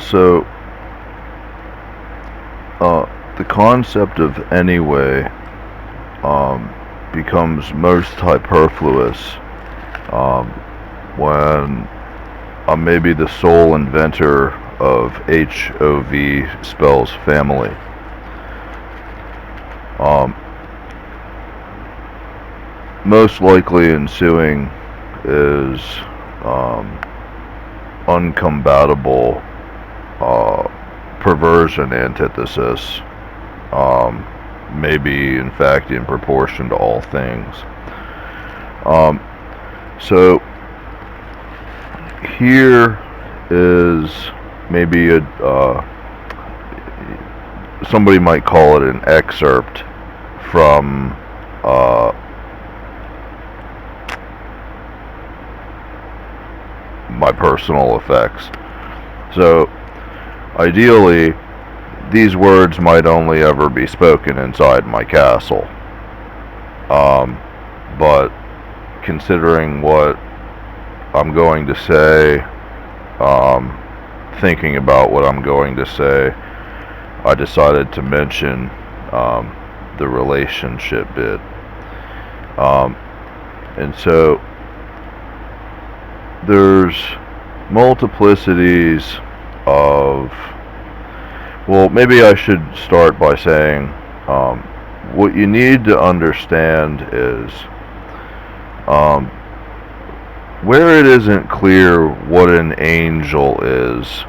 So, the concept of anyway becomes most hyperfluous when I'm maybe the sole inventor of HOV spells family. Most likely ensuing is uncompatible perversion antithesis, maybe in fact in proportion to all things. So here is maybe somebody might call it an excerpt from my personal effects. So ideally, these words might only ever be spoken inside my castle. But considering what I'm going to say, thinking about what I'm going to say, I decided to mention the relationship bit. And so there's multiplicities of, well, maybe I should start by saying what you need to understand is where it isn't clear what an angel is,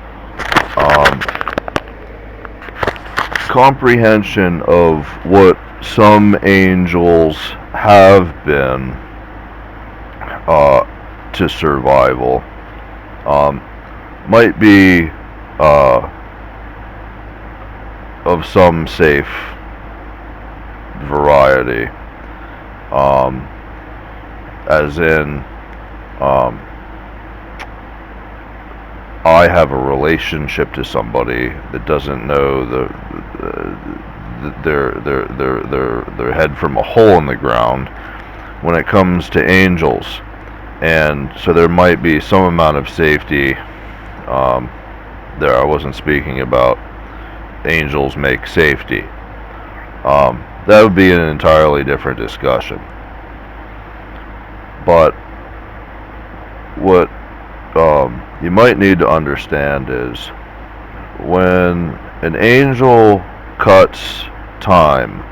comprehension of what some angels have been to survival might be of some safe variety, as in I have a relationship to somebody that doesn't know their head from a hole in the ground when it comes to angels. And so there might be some amount of safety there. I wasn't speaking about angels make safety. That would be an entirely different discussion. But what you might need to understand is when an angel cuts time,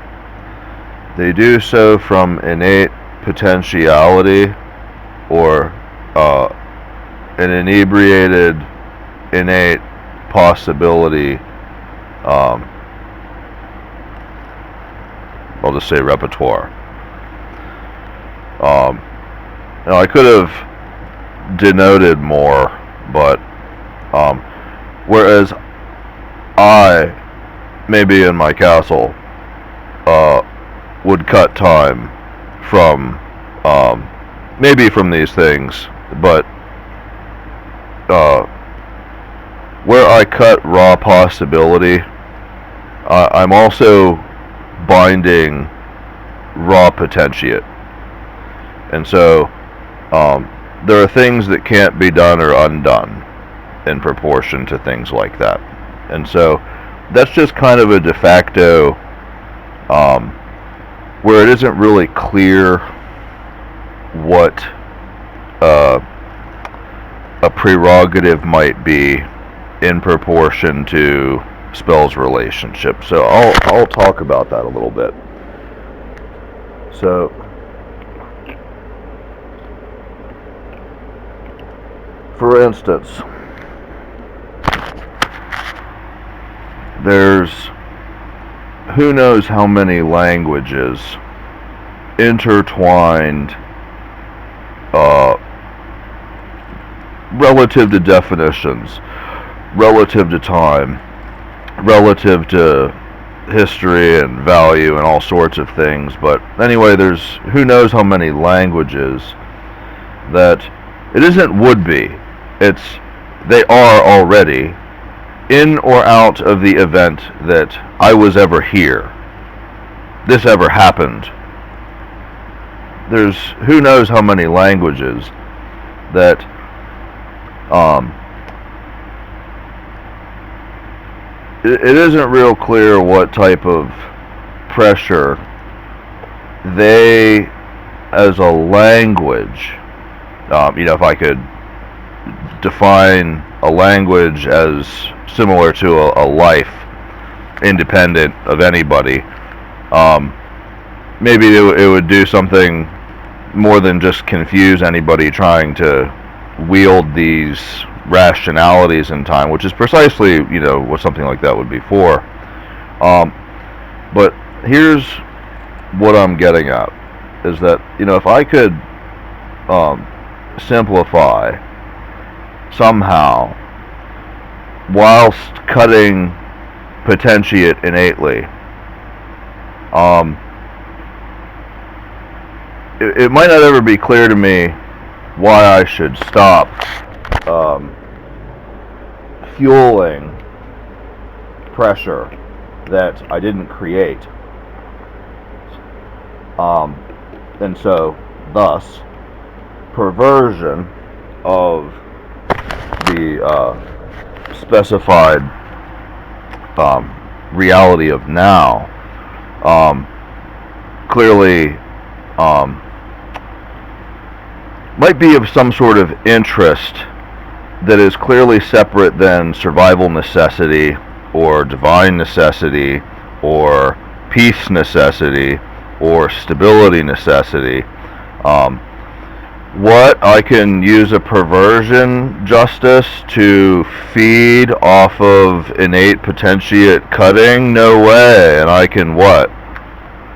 they do so from innate potentiality or an inebriated innate possibility. I'll just say repertoire. Now I could have denoted more, but whereas I, maybe in my castle, would cut time from maybe from these things, but where I cut raw possibility, I'm also binding raw potentiate. And so there are things that can't be done or undone in proportion to things like that. And so that's just kind of a de facto where it isn't really clear what a prerogative might be in proportion to spells relationship. So I'll talk about that a little bit. So for instance, there's who knows how many languages intertwined relative to definitions, relative to time, relative to history and value and all sorts of things. But anyway, there's who knows how many languages that it isn't would be, it's they are already in or out of the event that I was ever here, this ever happened. There's who knows how many languages that it isn't real clear what type of pressure they, as a language, if I could define a language as similar to a life, independent of anybody, maybe it would do something more than just confuse anybody trying to wield these rationalities in time, which is precisely, what something like that would be for. But here's what I'm getting at, is that, if I could simplify somehow whilst cutting potentiate innately, it might not ever be clear to me why I should stop fueling pressure that I didn't create. And so, thus, perversion of the specified reality of now clearly might be of some sort of interest that is clearly separate than survival necessity or divine necessity or peace necessity or stability necessity. What, I can use a perversion justice to feed off of innate potentiate cutting? No way. And I can what?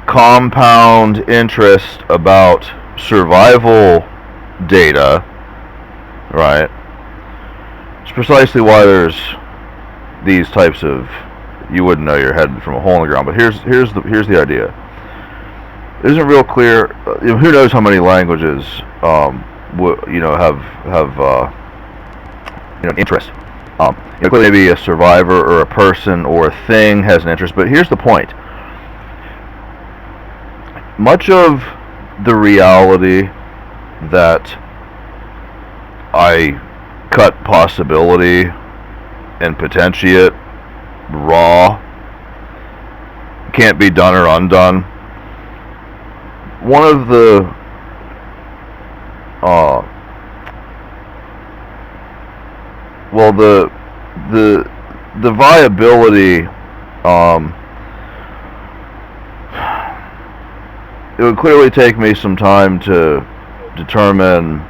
Compound interest about survival data, right? It's precisely why there's these types of, you wouldn't know your head from a hole in the ground, but here's the idea. It isn't real clear. Who knows how many languages have interest. Maybe a survivor or a person or a thing has an interest, but here's the point. Much of the reality that I cut possibility and potentiate raw, can't be done or undone. One of the the viability, it would clearly take me some time to determine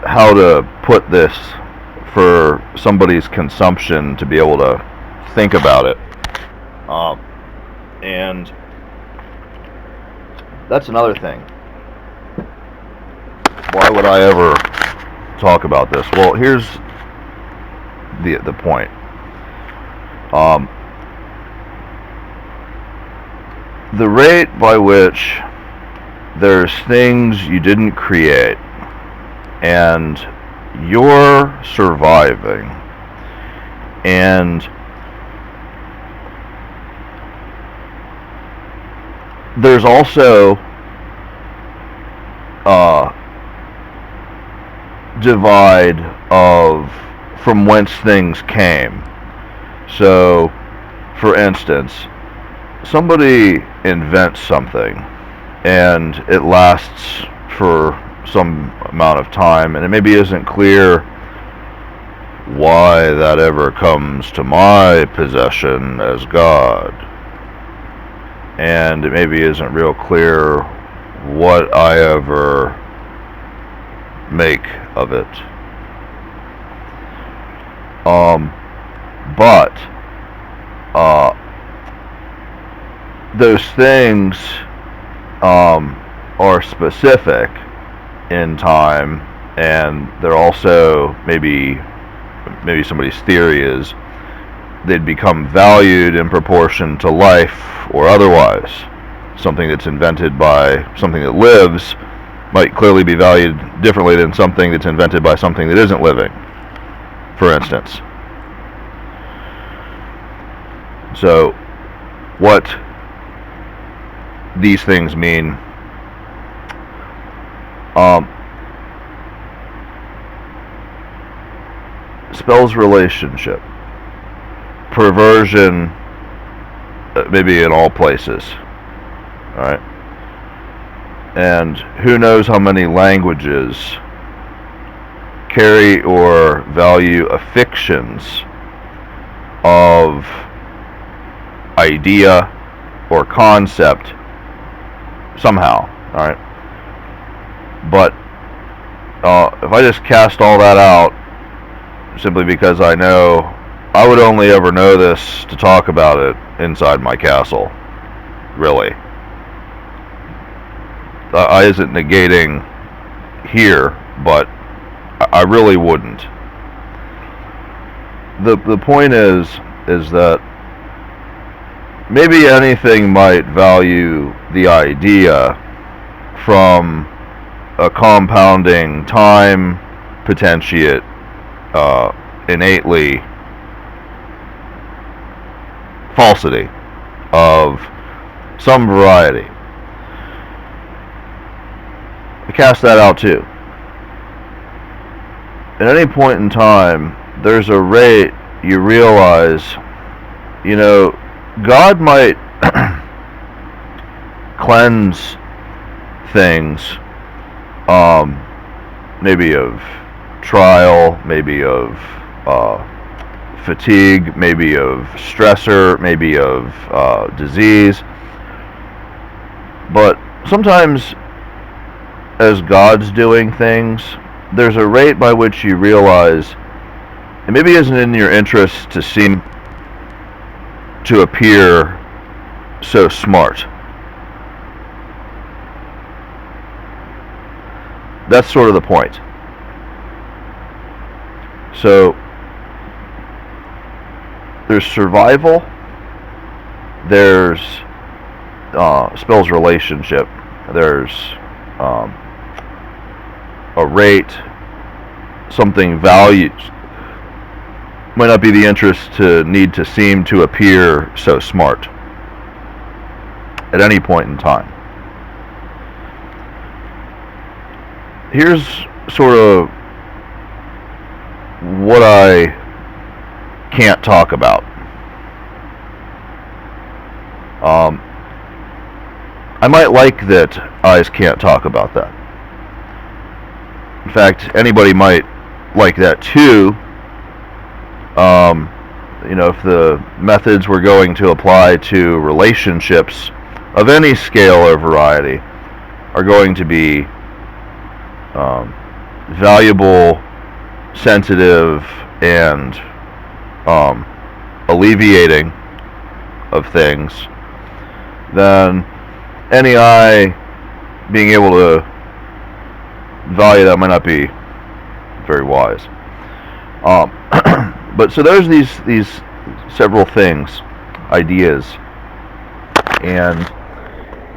how to put this for somebody's consumption to be able to think about it. And that's another thing. Why would I ever talk about this? Well, here's the point. The rate by which there's things you didn't create and you're surviving, and there's also divide of from whence things came. So, for instance, somebody invents something and it lasts for some amount of time, and it maybe isn't clear why that ever comes to my possession as God, and it maybe isn't real clear what I ever make of it. But those things are specific in time, and they're also maybe somebody's theory is they'd become valued in proportion to life or otherwise. Something that's invented by something that lives might clearly be valued differently than something that's invented by something that isn't living, for instance. So, what these things mean, spells relationship. perversion, maybe in all places. Alright? And who knows how many languages carry or value affixtions of idea or concept somehow. Alright? But if I just cast all that out simply because I know I would only ever know this to talk about it inside my castle, really. I isn't negating here, but I really wouldn't. The point is that maybe anything might value the idea from a compounding time potentiate innately falsity of some variety. I cast that out too. At any point in time, there's a rate you realize, you know, God might cleanse things, maybe of trial, maybe of fatigue, maybe of stressor, maybe of disease. But sometimes, as God's doing things, there's a rate by which you realize it maybe isn't in your interest to seem to appear so smart. That's sort of the point. So there's survival, there's spells relationship, there's a rate, something valued. Might not be the interest to need to seem to appear so smart at any point in time. Here's sort of what I can't talk about. I might like that eyes can't talk about that. In fact, anybody might like that too. You know, if the methods we're going to apply to relationships of any scale or variety are going to be valuable, sensitive, and alleviating of things, then any eye being able to value that might not be very wise. But so there's these several things, ideas, and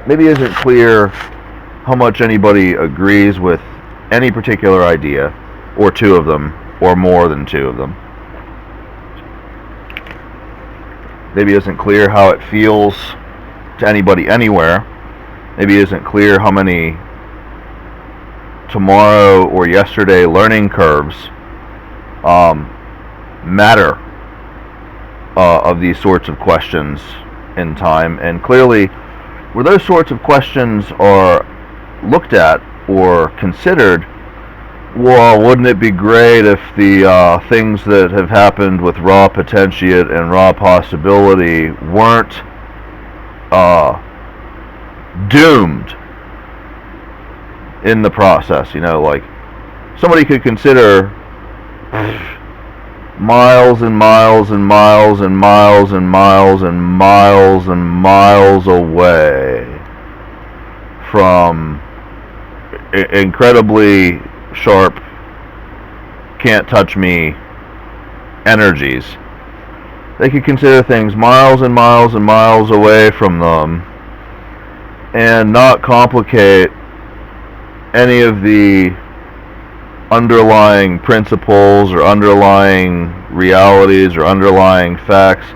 maybe it isn't clear how much anybody agrees with any particular idea, or two of them, or more than two of them. Maybe it isn't clear how it feels to anybody anywhere. Maybe it isn't clear how many tomorrow or yesterday learning curves matter of these sorts of questions in time. And clearly, where those sorts of questions are looked at or considered, well, wouldn't it be great if the things that have happened with raw potentiate and raw possibility weren't doomed in the process? You know, like somebody could consider miles and miles and miles and miles and miles and miles and miles away from incredibly sharp, can't touch me energies. They could consider things miles and miles and miles away from them and not complicate any of the underlying principles or underlying realities or underlying facts.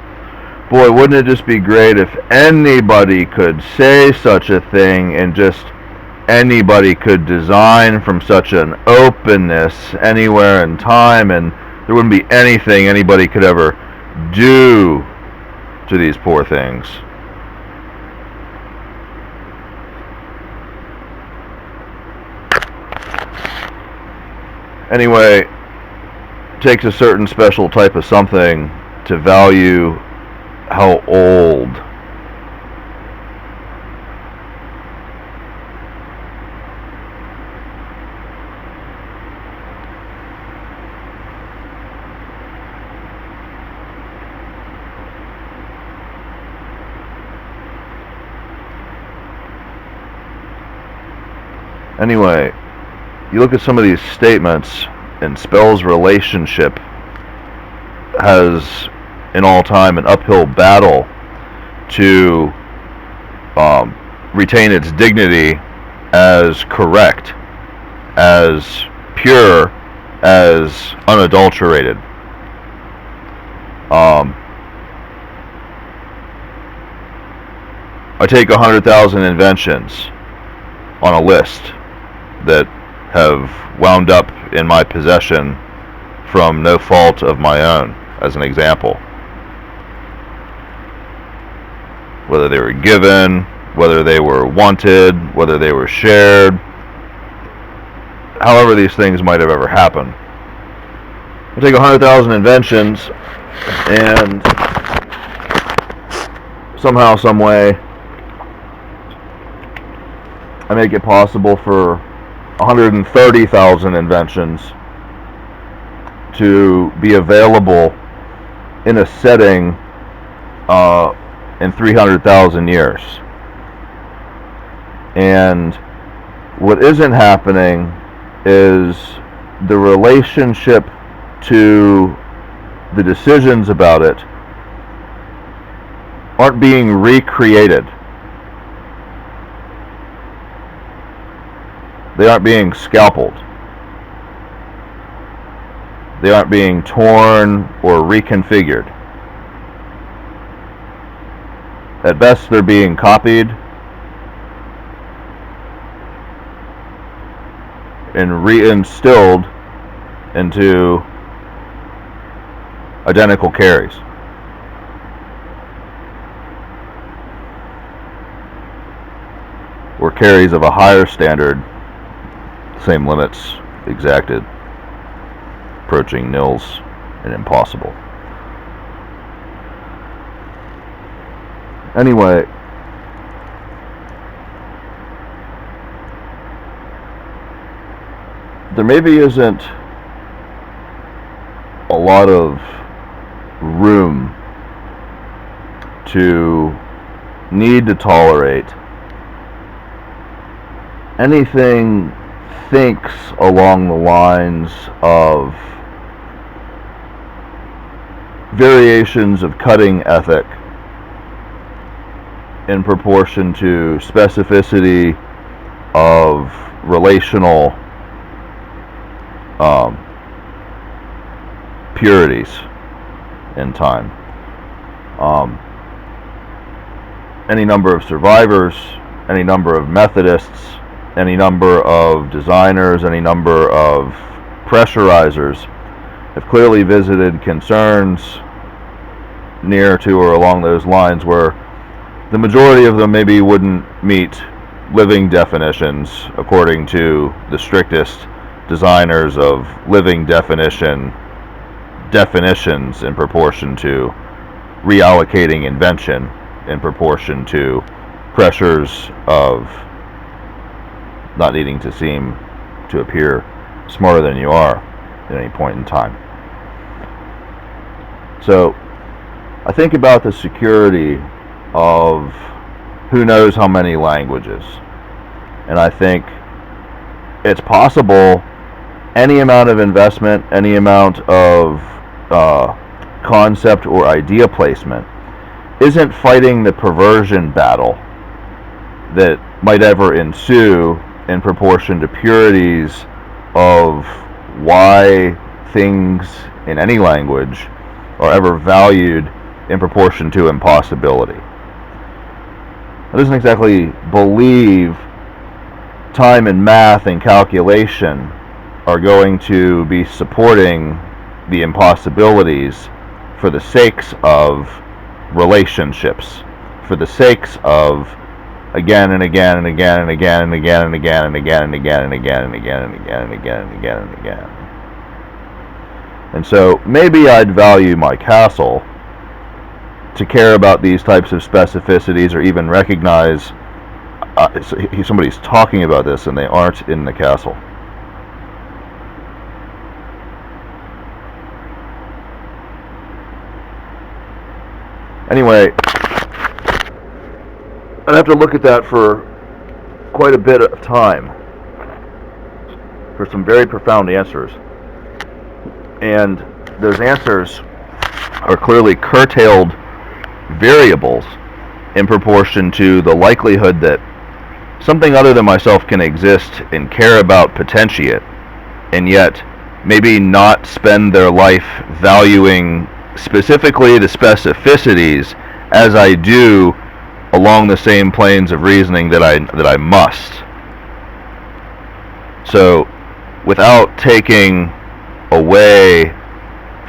Boy, wouldn't it just be great if anybody could say such a thing, and just anybody could design from such an openness anywhere in time, and there wouldn't be anything anybody could ever do to these poor things. Anyway, it takes a certain special type of something to value how old Anyway, you look at some of these statements, and spell's relationship has, in all time, an uphill battle to retain its dignity as correct, as pure, as unadulterated. I take 100,000 inventions on a list that have wound up in my possession from no fault of my own, as an example. Whether they were given, whether they were wanted, whether they were shared, however these things might have ever happened. I take 100,000 inventions and somehow, some way, I make it possible for 130,000 inventions to be available in a setting in 300,000 years. And what isn't happening is the relationship to the decisions about it aren't being recreated. They aren't being scalpeled. They aren't being torn or reconfigured. At best, they're being copied and reinstilled into identical carries. Or carries of a higher standard, same limits exacted, approaching nils and impossible. Anyway, there maybe isn't a lot of room to need to tolerate anything thinks along the lines of variations of cutting ethic in proportion to specificity of relational purities in time. Any number of survivors, any number of Methodists, any number of designers, any number of pressurizers have clearly visited concerns near to or along those lines where the majority of them maybe wouldn't meet living definitions according to the strictest designers of living definitions in proportion to reallocating invention in proportion to pressures of not needing to seem to appear smarter than you are at any point in time. So I think about the security of who knows how many languages, and I think it's possible any amount of investment, any amount of concept or idea placement isn't fighting the perversion battle that might ever ensue in proportion to purities of why things in any language are ever valued in proportion to impossibility. I doesn't exactly believe time and math and calculation are going to be supporting the impossibilities for the sakes of relationships, for the sakes of again and again and again and again and again and again and again and again and again and again and again and again and again and again. And so maybe I'd value my castle to care about these types of specificities, or even recognize somebody's talking about this and they aren't in the castle. Anyway, I'd have to look at that for quite a bit of time for some very profound answers. And those answers are clearly curtailed variables in proportion to the likelihood that something other than myself can exist and care about potentiate, and yet maybe not spend their life valuing specifically the specificities as I do along the same planes of reasoning that I must. So without taking away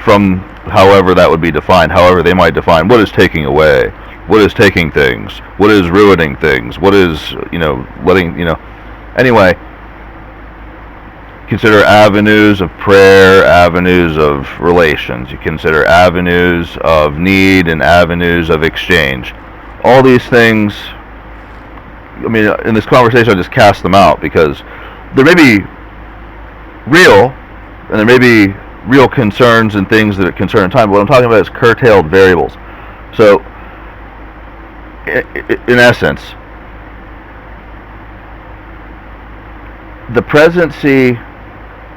from however that would be defined, however they might define what is taking away, what is taking things, what is ruining things, what is, letting, anyway, consider avenues of prayer, avenues of relations. You consider avenues of need and avenues of exchange. All these things, in this conversation I just cast them out because there may be real, and there may be real concerns and things that concern time, but what I'm talking about is curtailed variables. So, in essence, the presency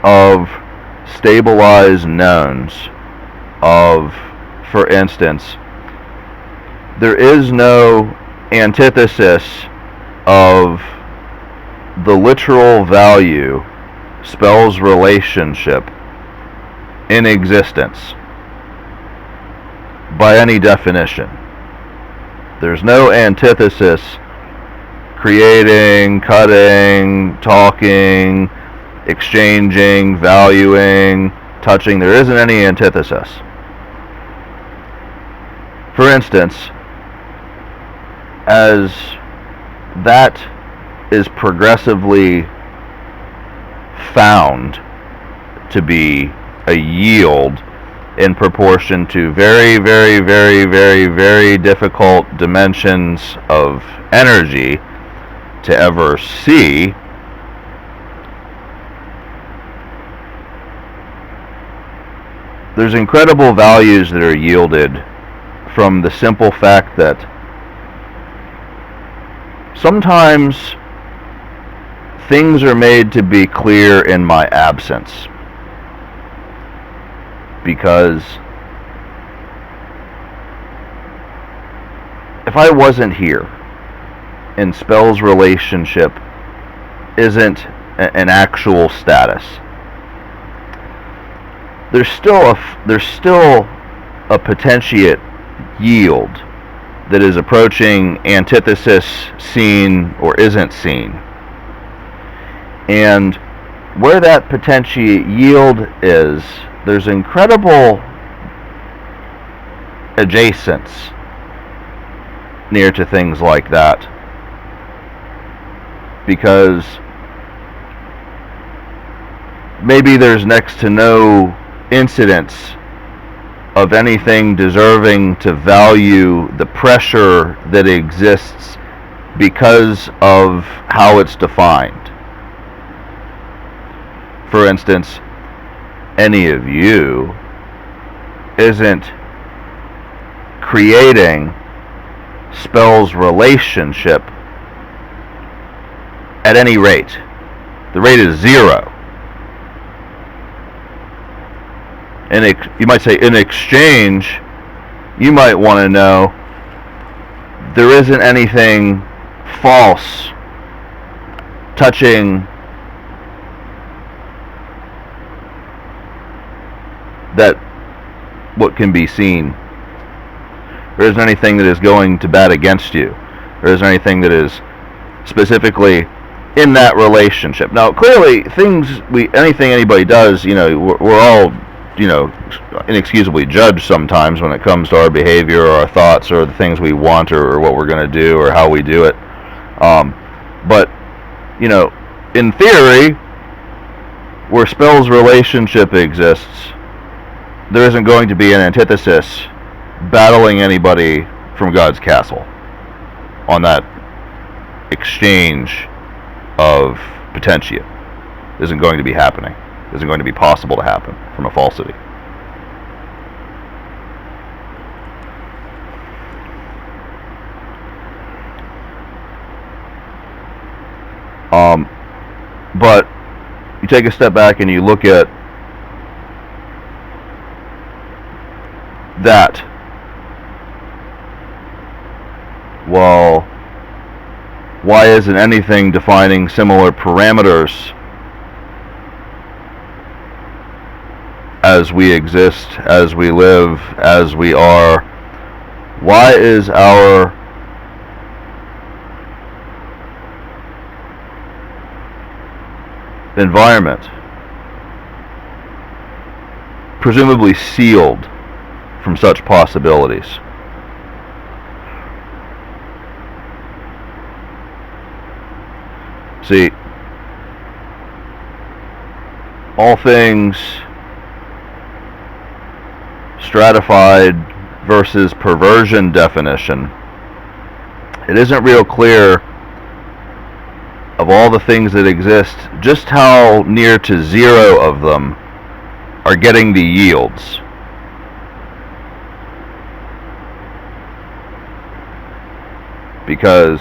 of stabilized knowns of, for instance, there is no antithesis of the literal value spells relationship in existence by any definition. There's no antithesis creating, cutting, talking, exchanging, valuing, touching. There isn't any antithesis. For instance, as that is progressively found to be a yield in proportion to very, very, very, very, very difficult dimensions of energy to ever see, there's incredible values that are yielded from the simple fact that sometimes things are made to be clear in my absence. Because if I wasn't here and spells relationship isn't an actual status, there's still a potentiate yield that is approaching antithesis seen or isn't seen. And where that potentiate yield is, there's incredible adjacence near to things like that, because maybe there's next to no incidence of anything deserving to value the pressure that exists because of how it's defined. For instance, any of you isn't creating spells relationship at any rate. The rate is 0. And you might say, in exchange, you might want to know there isn't anything false touching that what can be seen. There isn't anything that is going to bat against you. There isn't anything that is specifically in that relationship. Now, clearly, anything anybody does, we're all inexcusably judged sometimes when it comes to our behavior or our thoughts or the things we want or what we're going to do or how we do it. But, in theory, where spell's relationship exists, there isn't going to be an antithesis battling anybody from God's castle on that exchange of potentia. Isn't going to be happening. Isn't going to be possible to happen from a falsity. But you take a step back and you look at that. Well, why isn't anything defining similar parameters as we exist, as we live, as we are? Why is our environment presumably sealed from such possibilities? See, all things stratified versus perversion definition, it isn't real clear of all the things that exist just how near to zero of them are getting the yields. Because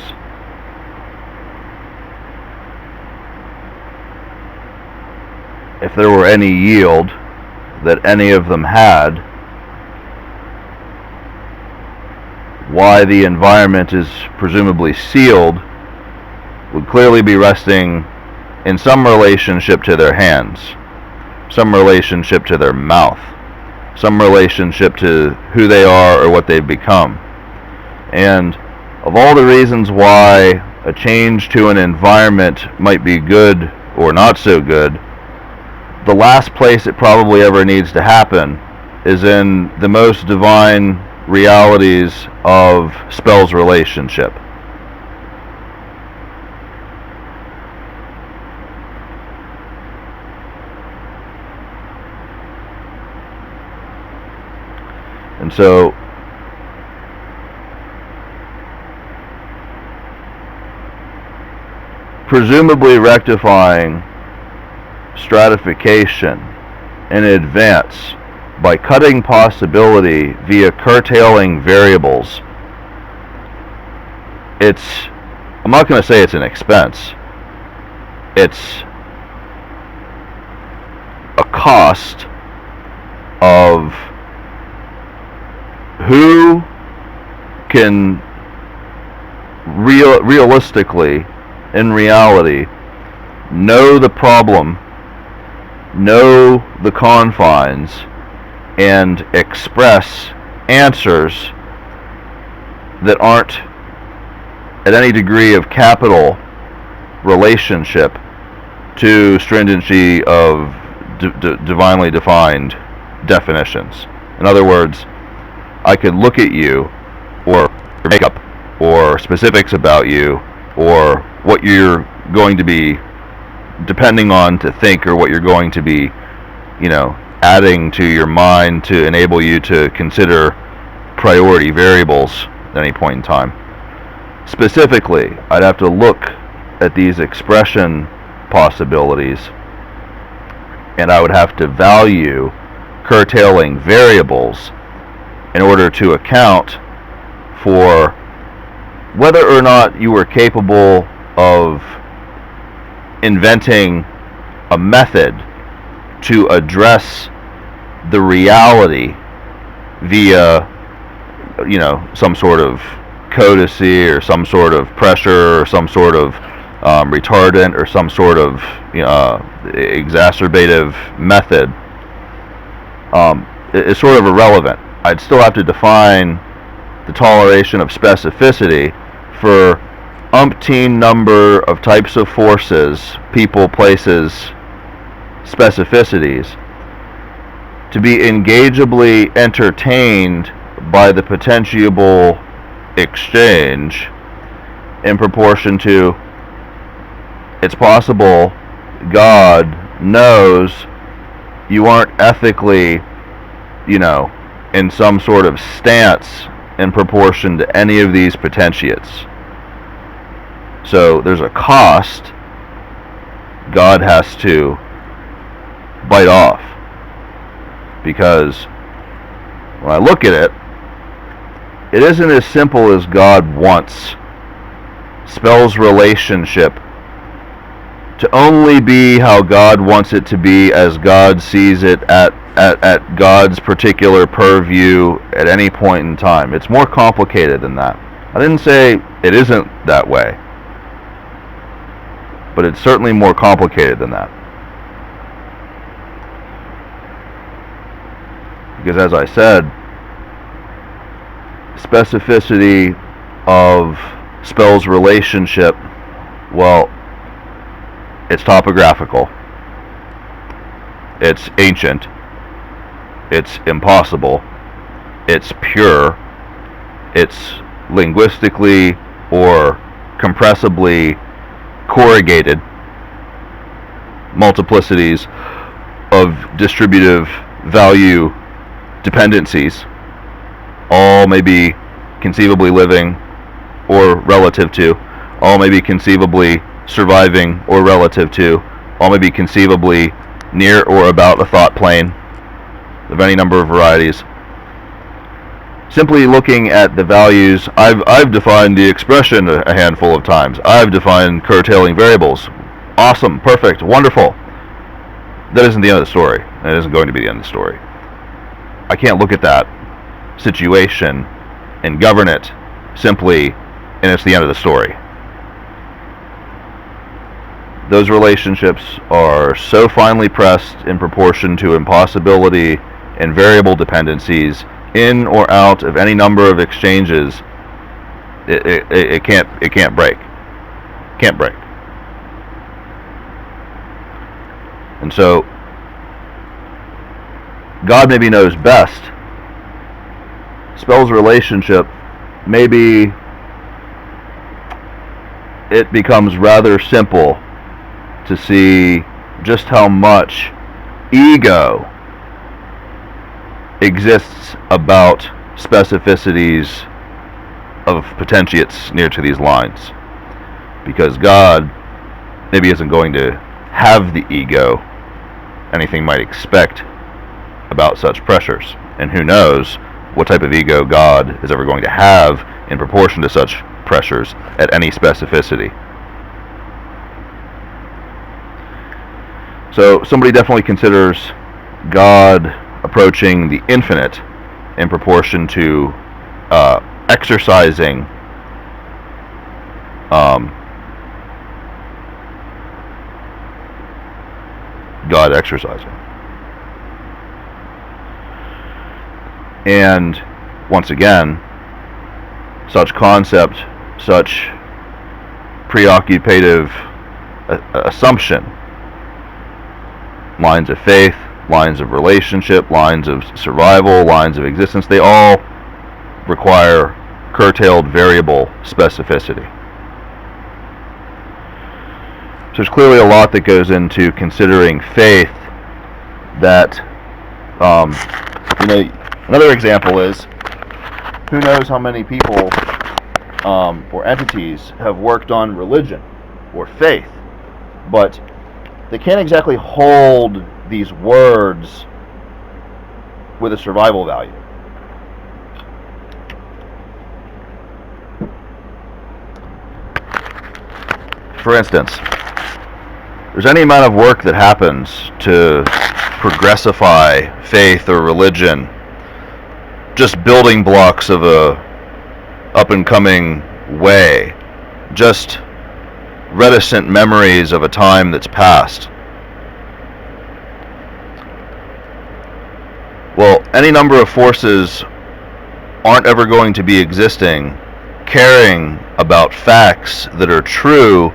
if there were any yield that any of them had, why the environment is presumably sealed would clearly be resting in some relationship to their hands, some relationship to their mouth, some relationship to who they are or what they've become. And of all the reasons why a change to an environment might be good or not so good, the last place it probably ever needs to happen is in the most divine realities of spell's relationship. And so presumably rectifying stratification in advance by cutting possibility via curtailing variables, I'm not going to say it's an expense, it's a cost of who can realistically, in reality, know the problem, know the confines, and express answers that aren't at any degree of capital relationship to stringency of divinely defined definitions. In other words, I could look at you, or your makeup, or specifics about you, or what you're going to be depending on to think, or what you're going to be, adding to your mind to enable you to consider priority variables at any point in time. Specifically, I'd have to look at these expression possibilities, and I would have to value curtailing variables in order to account for whether or not you were capable of inventing a method to address the reality via, some sort of codicy or some sort of pressure or some sort of retardant or some sort of exacerbative method. It's sort of irrelevant. I'd still have to define the toleration of specificity for umpteen number of types of forces, people, places, specificities, to be engageably entertained by the potentiable exchange in proportion to it's possible God knows you aren't ethically, in some sort of stance in proportion to any of these potentiates. So there's a cost God has to bite off, because when I look at it, it isn't as simple as God wants Spell's relationship to only be how God wants it to be, as God sees it at God's particular purview at any point in time. It's more complicated than that. I didn't say it isn't that way, but it's certainly more complicated than that. Because as I said, specificity of Spell's relationship, well, it's topographical, it's ancient, it's impossible, it's pure, it's linguistically or compressibly corrugated multiplicities of distributive value dependencies, all may be conceivably living or relative to, all may be conceivably surviving or relative to, all may be conceivably near or about a thought plane of any number of varieties. Simply looking at the values, I've defined the expression a handful of times. I've defined curtailing variables. Awesome, perfect, wonderful. That isn't the end of the story. That isn't going to be the end of the story. I can't look at that situation and govern it simply, and it's the end of the story. Those relationships are so finely pressed in proportion to impossibility and variable dependencies in or out of any number of exchanges. It can't break. Can't break. And so God maybe knows best. Spell's relationship, maybe it becomes rather simple to see just how much ego exists about specificities of potentiates near to these lines, because God maybe isn't going to have the ego anything might expect about such pressures, and who knows what type of ego God is ever going to have in proportion to such pressures at any specificity. So somebody definitely considers God approaching the infinite in proportion to exercising God exercising. And once again, such concept, such preoccupative assumption, lines of faith, lines of relationship, lines of survival, lines of existence, they all require curtailed variable specificity. So there's clearly a lot that goes into considering faith that, another example is, who knows how many people or entities have worked on religion or faith, but they can't exactly hold these words with a survival value. For instance, there's any amount of work that happens to progressify faith or religion, just building blocks of a up-and-coming way, just reticent memories of a time that's past. Well, any number of forces aren't ever going to be existing caring about facts that are true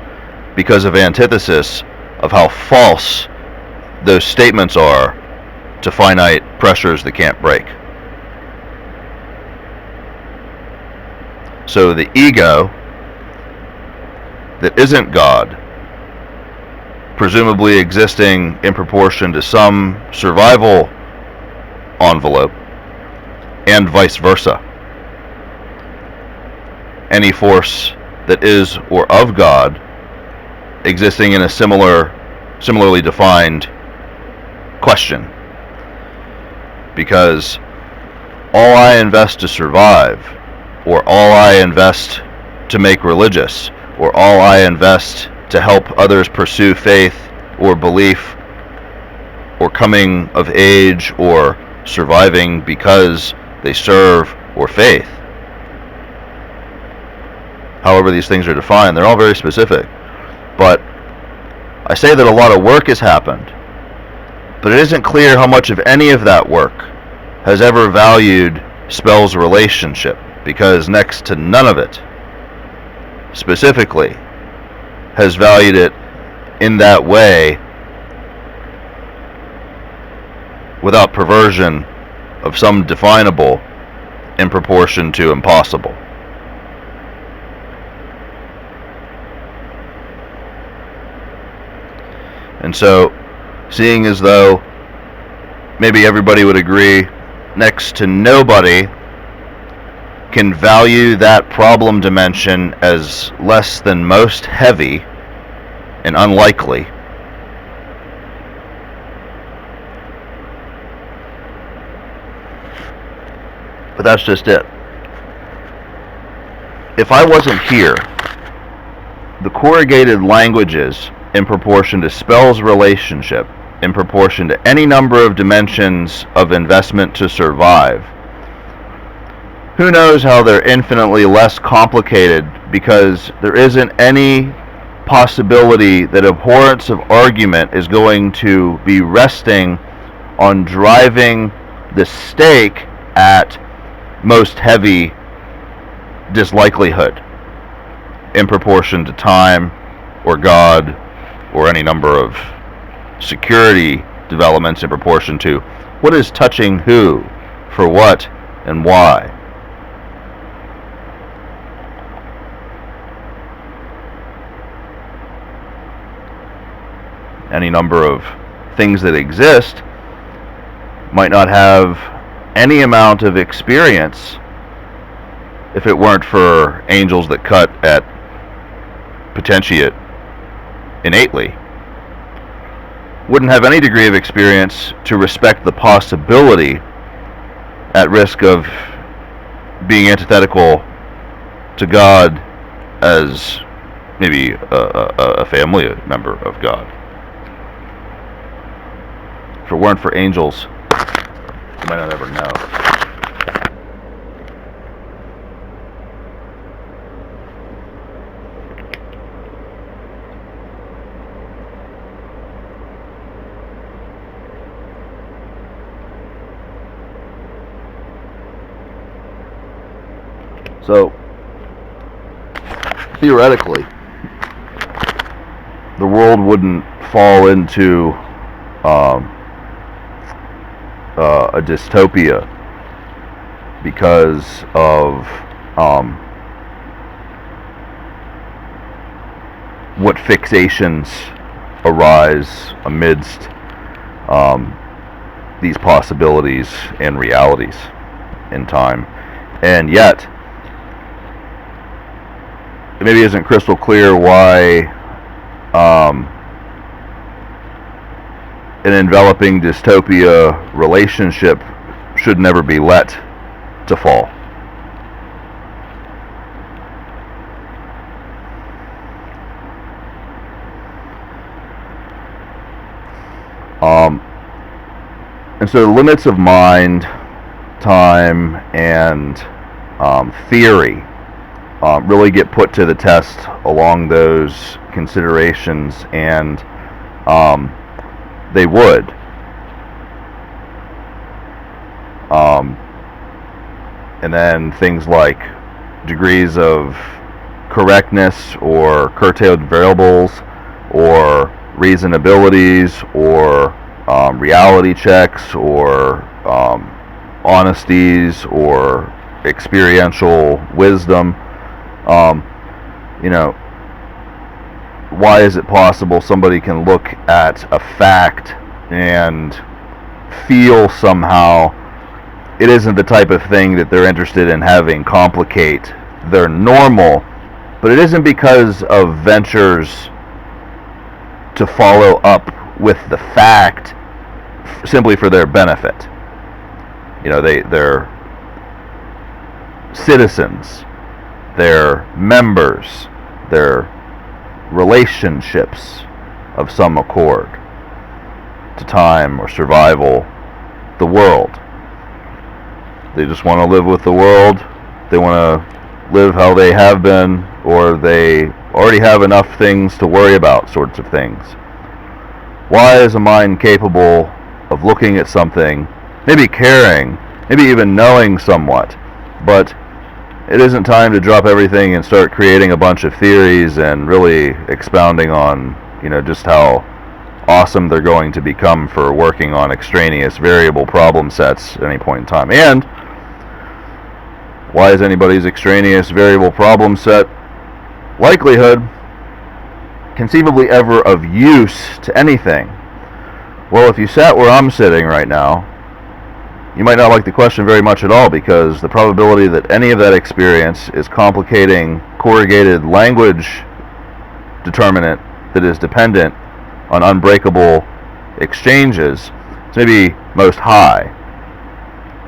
because of antithesis of how false those statements are to finite pressures that can't break. So the ego that isn't God, presumably existing in proportion to some survival envelope, and vice versa. Any force that is or of God existing in a similarly defined question. Because all I invest to survive, or all I invest to make religious, or all I invest to help others pursue faith or belief or coming of age or surviving because they serve or faith, however these things are defined, they're all very specific. But I say that a lot of work has happened, but it isn't clear how much of any of that work has ever valued SPEl's relationship, because next to none of it specifically has valued it in that way without perversion of some definable in proportion to impossible. And so, seeing as though maybe everybody would agree next to nobody can value that problem dimension as less than most heavy and unlikely, but that's just it. If I wasn't here, the corrugated languages in proportion to SPEl's relationship, in proportion to any number of dimensions of investment to survive, who knows how they're infinitely less complicated, because there isn't any possibility that abhorrence of argument is going to be resting on driving the stake at most heavy dislikelihood in proportion to time or God or any number of security developments in proportion to what is touching who, for what, and why. Any number of things that exist might not have any amount of experience if it weren't for angels that cut at potentiate innately. Wouldn't have any degree of experience to respect the possibility at risk of being antithetical to God as maybe a family member of God. If it weren't for angels, you might not ever know. So, theoretically, the world wouldn't fall into a dystopia because of what fixations arise amidst these possibilities and realities in time. And yet, it maybe isn't crystal clear why an enveloping dystopia relationship should never be let to fall. And so the limits of mind, time, and theory really get put to the test along those considerations, and they would. And then things like degrees of correctness or curtailed variables or reasonabilities or reality checks or honesties or experiential wisdom. You know, why is it possible somebody can look at a fact and feel somehow it isn't the type of thing that they're interested in having complicate their normal, but it isn't because of ventures to follow up with the fact simply for their benefit. You know, they're citizens, they're members, they're relationships of some accord to time or survival, the world. They just want to live with the world. They want to live how they have been, or they already have enough things to worry about, sorts of things. Why is a mind capable of looking at something, maybe caring, maybe even knowing somewhat, but it isn't time to drop everything and start creating a bunch of theories and really expounding on, you know, just how awesome they're going to become for working on extraneous variable problem sets at any point in time? And why is anybody's extraneous variable problem set likelihood conceivably ever of use to anything? Well, if you sat where I'm sitting right now, you might not like the question very much at all, because the probability that any of that experience is complicating corrugated language determinant that is dependent on unbreakable exchanges is maybe most high,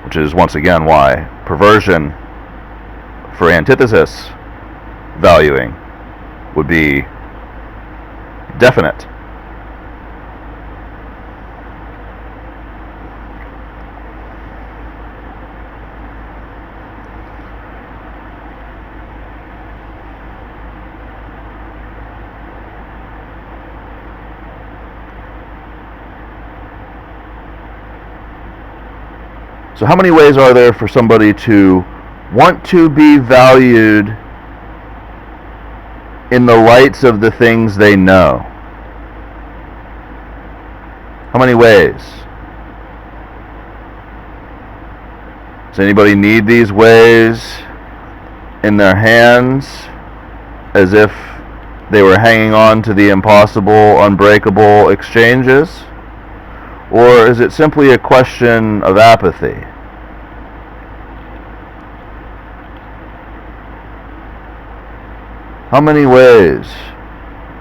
which is once again why perversion for antithesis valuing would be definite. So how many ways are there for somebody to want to be valued in the lights of the things they know? How many ways? Does anybody need these ways in their hands as if they were hanging on to the impossible, unbreakable exchanges? Or is it simply a question of apathy? How many ways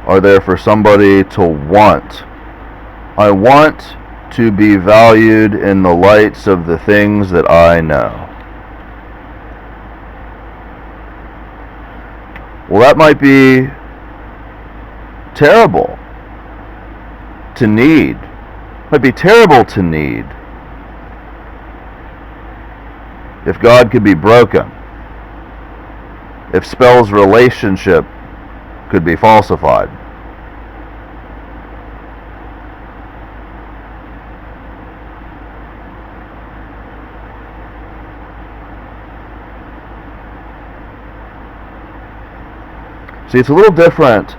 are there for somebody to want? I want to be valued in the lights of the things that I know. Well, that might be terrible to need. Might be terrible to need. If God could be broken, if Spell's relationship could be falsified. See, it's a little different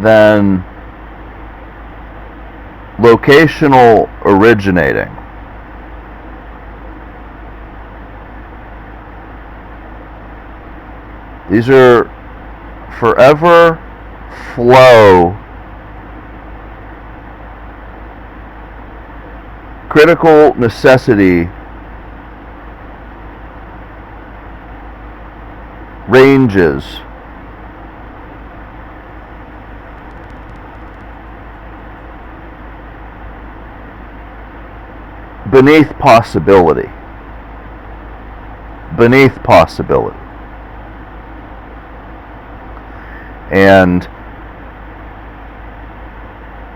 than locational originating. These are forever flow, critical necessity ranges beneath possibility. Beneath possibility. And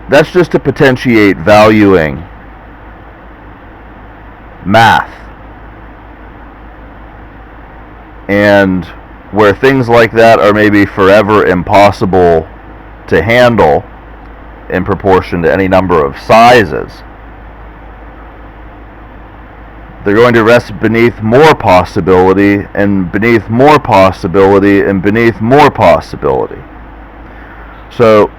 that's just to potentiate valuing math. And where things like that are maybe forever impossible to handle in proportion to any number of sizes, they're going to rest beneath more possibility, and beneath more possibility, and beneath more possibility. So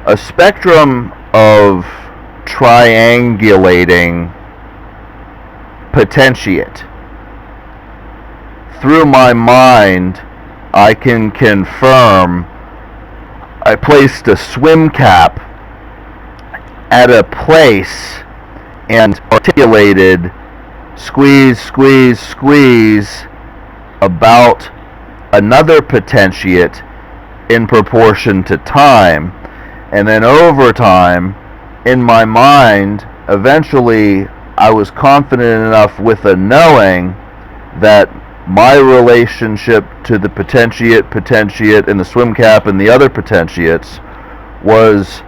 a spectrum of triangulating potentiate. Through my mind, I can confirm I placed a swim cap at a place and articulated squeeze, squeeze, squeeze about another potentiate in proportion to time, and then over time, in my mind, eventually I was confident enough with a knowing that my relationship to the potentiate and the swim cap and the other potentiates was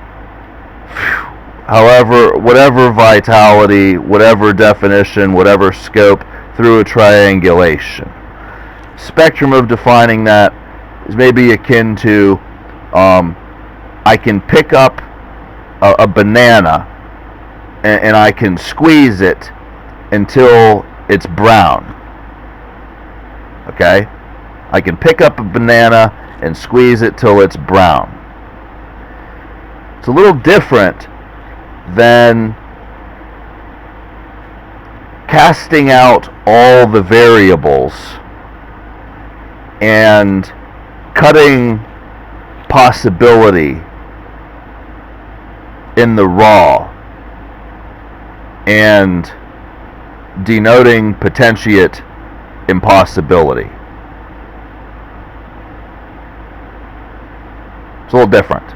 whatever vitality, whatever definition, whatever scope, through a triangulation. Spectrum of defining that is maybe akin to I can pick up a banana and I can squeeze it until it's brown. Okay? I can pick up a banana and squeeze it till it's brown. It's a little different than casting out all the variables and cutting possibility in the raw and denoting potentiate impossibility. It's a little different.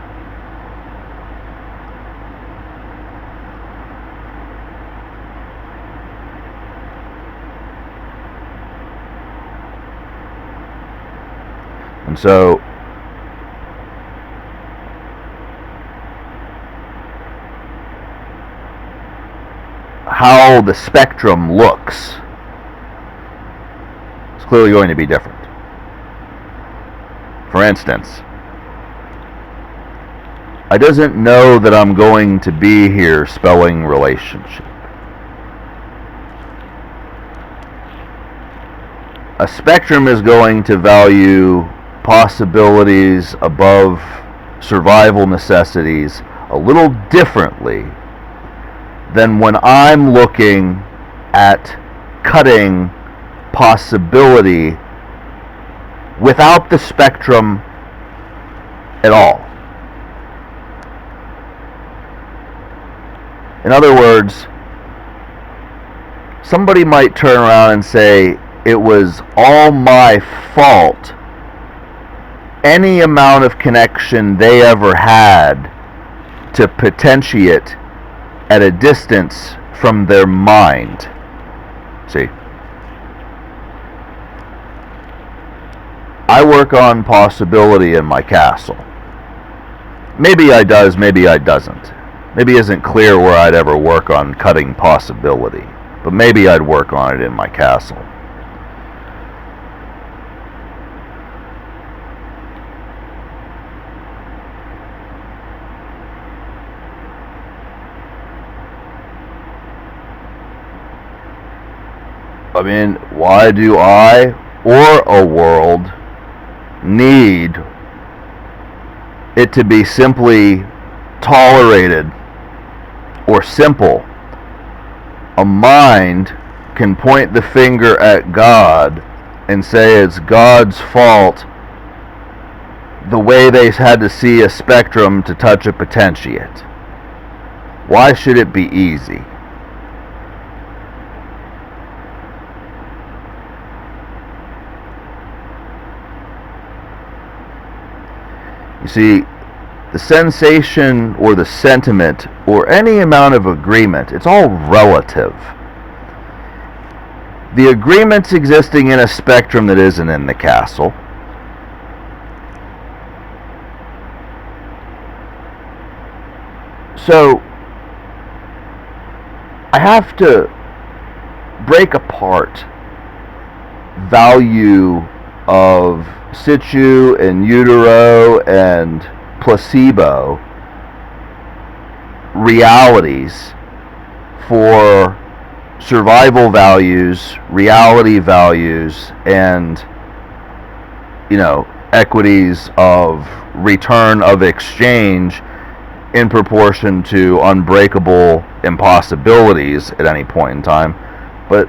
And so how the spectrum looks is clearly going to be different. For instance, I doesn't know that I'm going to be here spelling relationship. A spectrum is going to value possibilities above survival necessities a little differently than when I'm looking at cutting possibility without the spectrum at all. In other words, somebody might turn around and say, it was all my fault any amount of connection they ever had to potentiate at a distance from their mind. See? I work on possibility in my castle. Maybe I does, maybe I doesn't. Maybe it isn't clear where I'd ever work on cutting possibility, but maybe I'd work on it in my castle. I mean, why do I or a world need it to be simply tolerated or simple? A mind can point the finger at God and say it's God's fault the way they had to see a spectrum to touch a potentiate. Why should it be easy? You see, the sensation or the sentiment or any amount of agreement, it's all relative. The agreement's existing in a spectrum that isn't in the castle. So, I have to break apart value of situ and utero and placebo realities for survival values, reality values, and, equities of return of exchange in proportion to unbreakable impossibilities at any point in time, but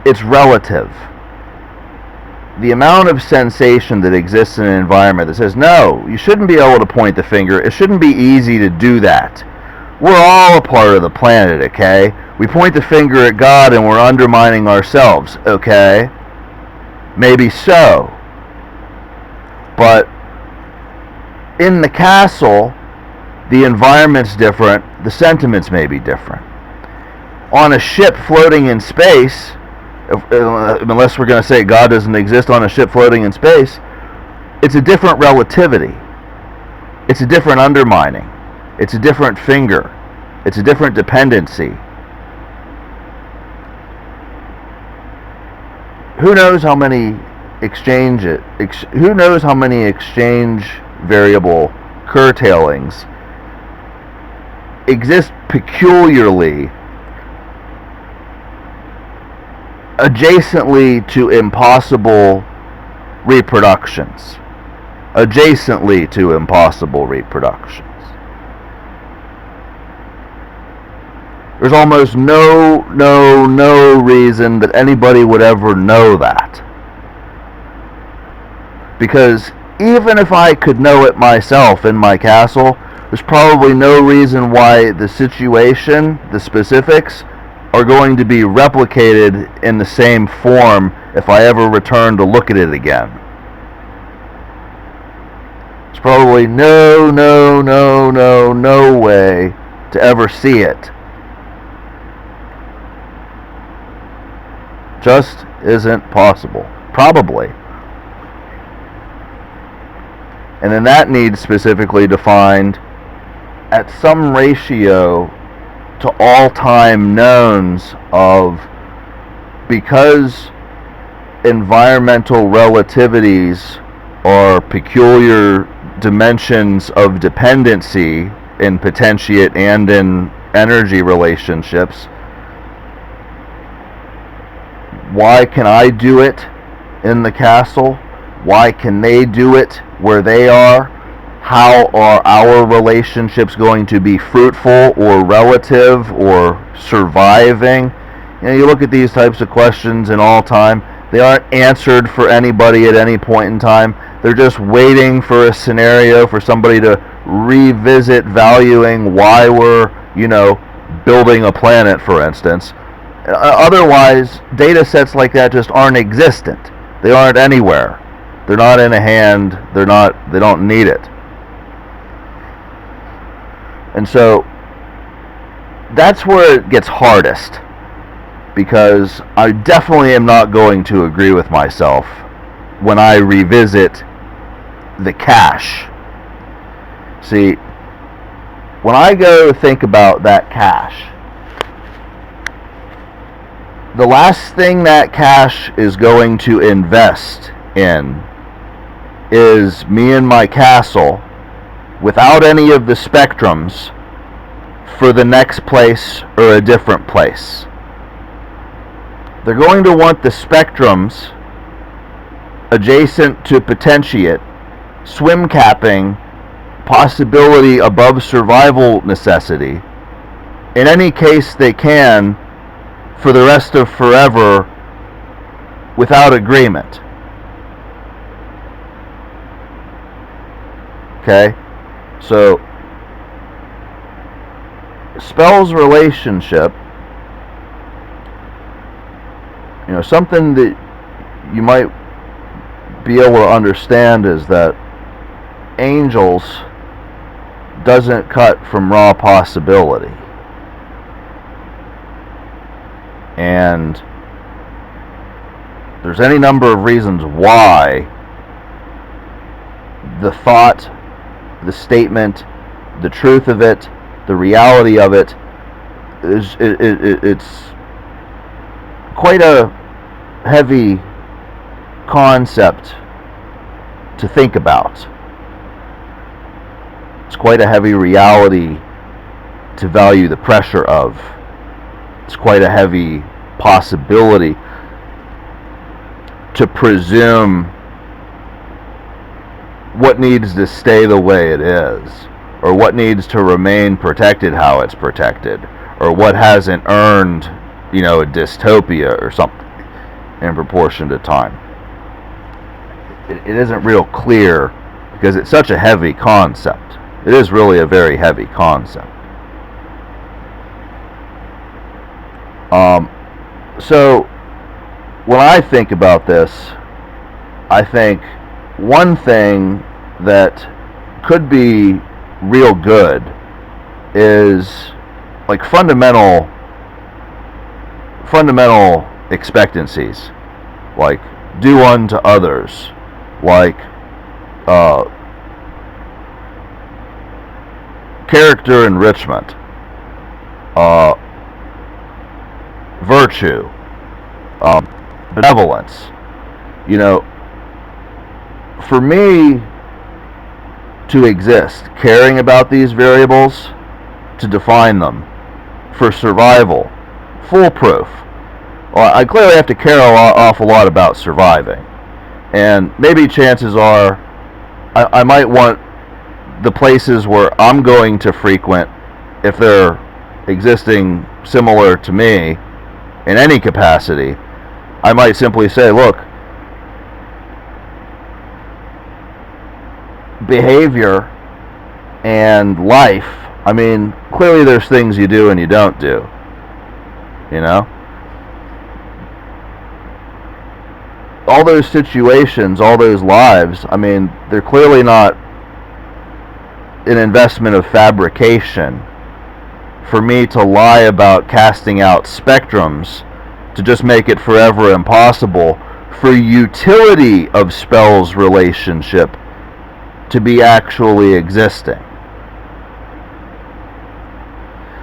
it's relative. The amount of sensation that exists in an environment that says, no, you shouldn't be able to point the finger, it shouldn't be easy to do that. We're all a part of the planet, okay? We point the finger at God and we're undermining ourselves, okay? Maybe so. But in the castle, the environment's different, the sentiments may be different. On a ship floating in space, unless we're going to say God doesn't exist on a ship floating in space, it's a different relativity. It's a different undermining. It's a different finger. It's a different dependency. Who knows how many exchange variable curtailings exist peculiarly adjacently to impossible reproductions. Adjacently to impossible reproductions. There's almost no reason that anybody would ever know that. Because even if I could know it myself in my castle, there's probably no reason why the situation, the specifics, are going to be replicated in the same form if I ever return to look at it again. There's probably no way to ever see it. Just isn't possible. Probably. And then that needs specifically defined at some ratio to all-time knowns of, because environmental relativities are peculiar dimensions of dependency in potentiate and in energy relationships. Why can I do it in the castle? Why can they do it where they are? How are our relationships going to be fruitful or relative or surviving? You know, you look at these types of questions in all time, they aren't answered for anybody at any point in time. They're just waiting for a scenario for somebody to revisit valuing why we're, building a planet, for instance. Otherwise, data sets like that just aren't existent. They aren't anywhere. They're not in a hand. They don't need it. And so that's where it gets hardest, because I definitely am not going to agree with myself when I revisit the cache. See, when I go to think about that cache, the last thing that cache is going to invest in is me and my castle without any of the spectrums for the next place or a different place. They're going to want the spectrums adjacent to potentiate, swim capping, possibility above survival necessity, in any case they can, for the rest of forever without agreement. Okay? So, spell's relationship, something that you might be able to understand is that angels doesn't cut from raw possibility. And there's any number of reasons why the thought, the statement, the truth of it, the reality of it it's quite a heavy concept to think about. It's quite a heavy reality to value the pressure of. It's quite a heavy possibility to presume what needs to stay the way it is, or what needs to remain protected how it's protected, or what hasn't earned, a dystopia or something in proportion to time. It isn't real clear because it's such a heavy concept. It is really a very heavy concept. So when I think about this, I think one thing that could be real good is like fundamental expectancies, like do unto others, like character enrichment, virtue, benevolence. For me to exist, caring about these variables, to define them, for survival, foolproof. Well, I clearly have to care an awful lot about surviving. And maybe chances are I might want the places where I'm going to frequent, if they're existing similar to me in any capacity, I might simply say, look, behavior and life, I mean, clearly there's things you do and you don't do, all those situations, all those lives, I mean, they're clearly not an investment of fabrication for me to lie about casting out spectrums to just make it forever impossible for utility of spells relationship to be actually existing.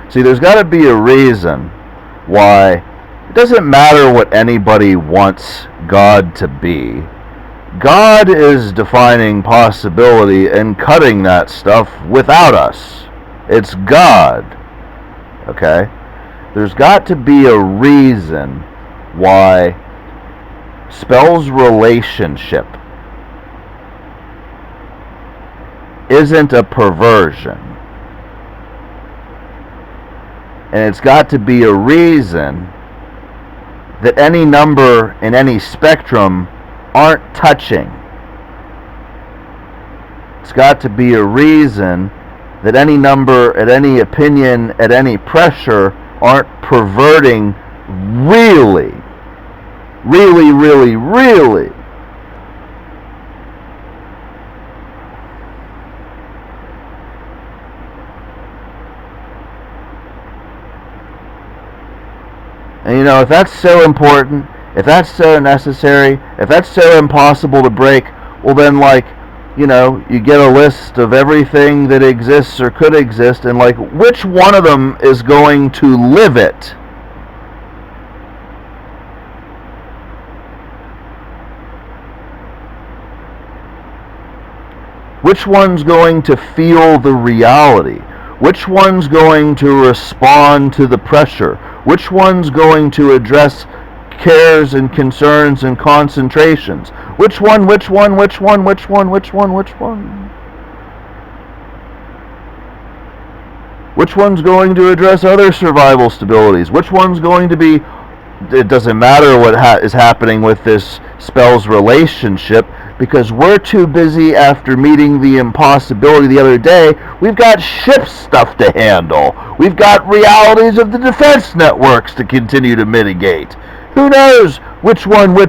See, there's got to be a reason why it doesn't matter what anybody wants God to be. God is defining possibility and cutting that stuff without us. It's God. Okay? There's got to be a reason why spells relationship isn't a perversion. And it's got to be a reason that any number in any spectrum aren't touching. It's got to be a reason that any number at any opinion at any pressure aren't perverting really. And if that's so important, if that's so necessary, if that's so impossible to break, well then you get a list of everything that exists or could exist, and which one of them is going to live it? Which one's going to feel the reality? Which one's going to respond to the pressure? Which one's going to address cares and concerns and concentrations? Which one? Which one's going to address other survival stabilities? Which one's going to be... It doesn't matter what is happening with this spell's relationship, because we're too busy after meeting the impossibility the other day. We've got ship stuff to handle. We've got realities of the defense networks to continue to mitigate. Who knows which one? Who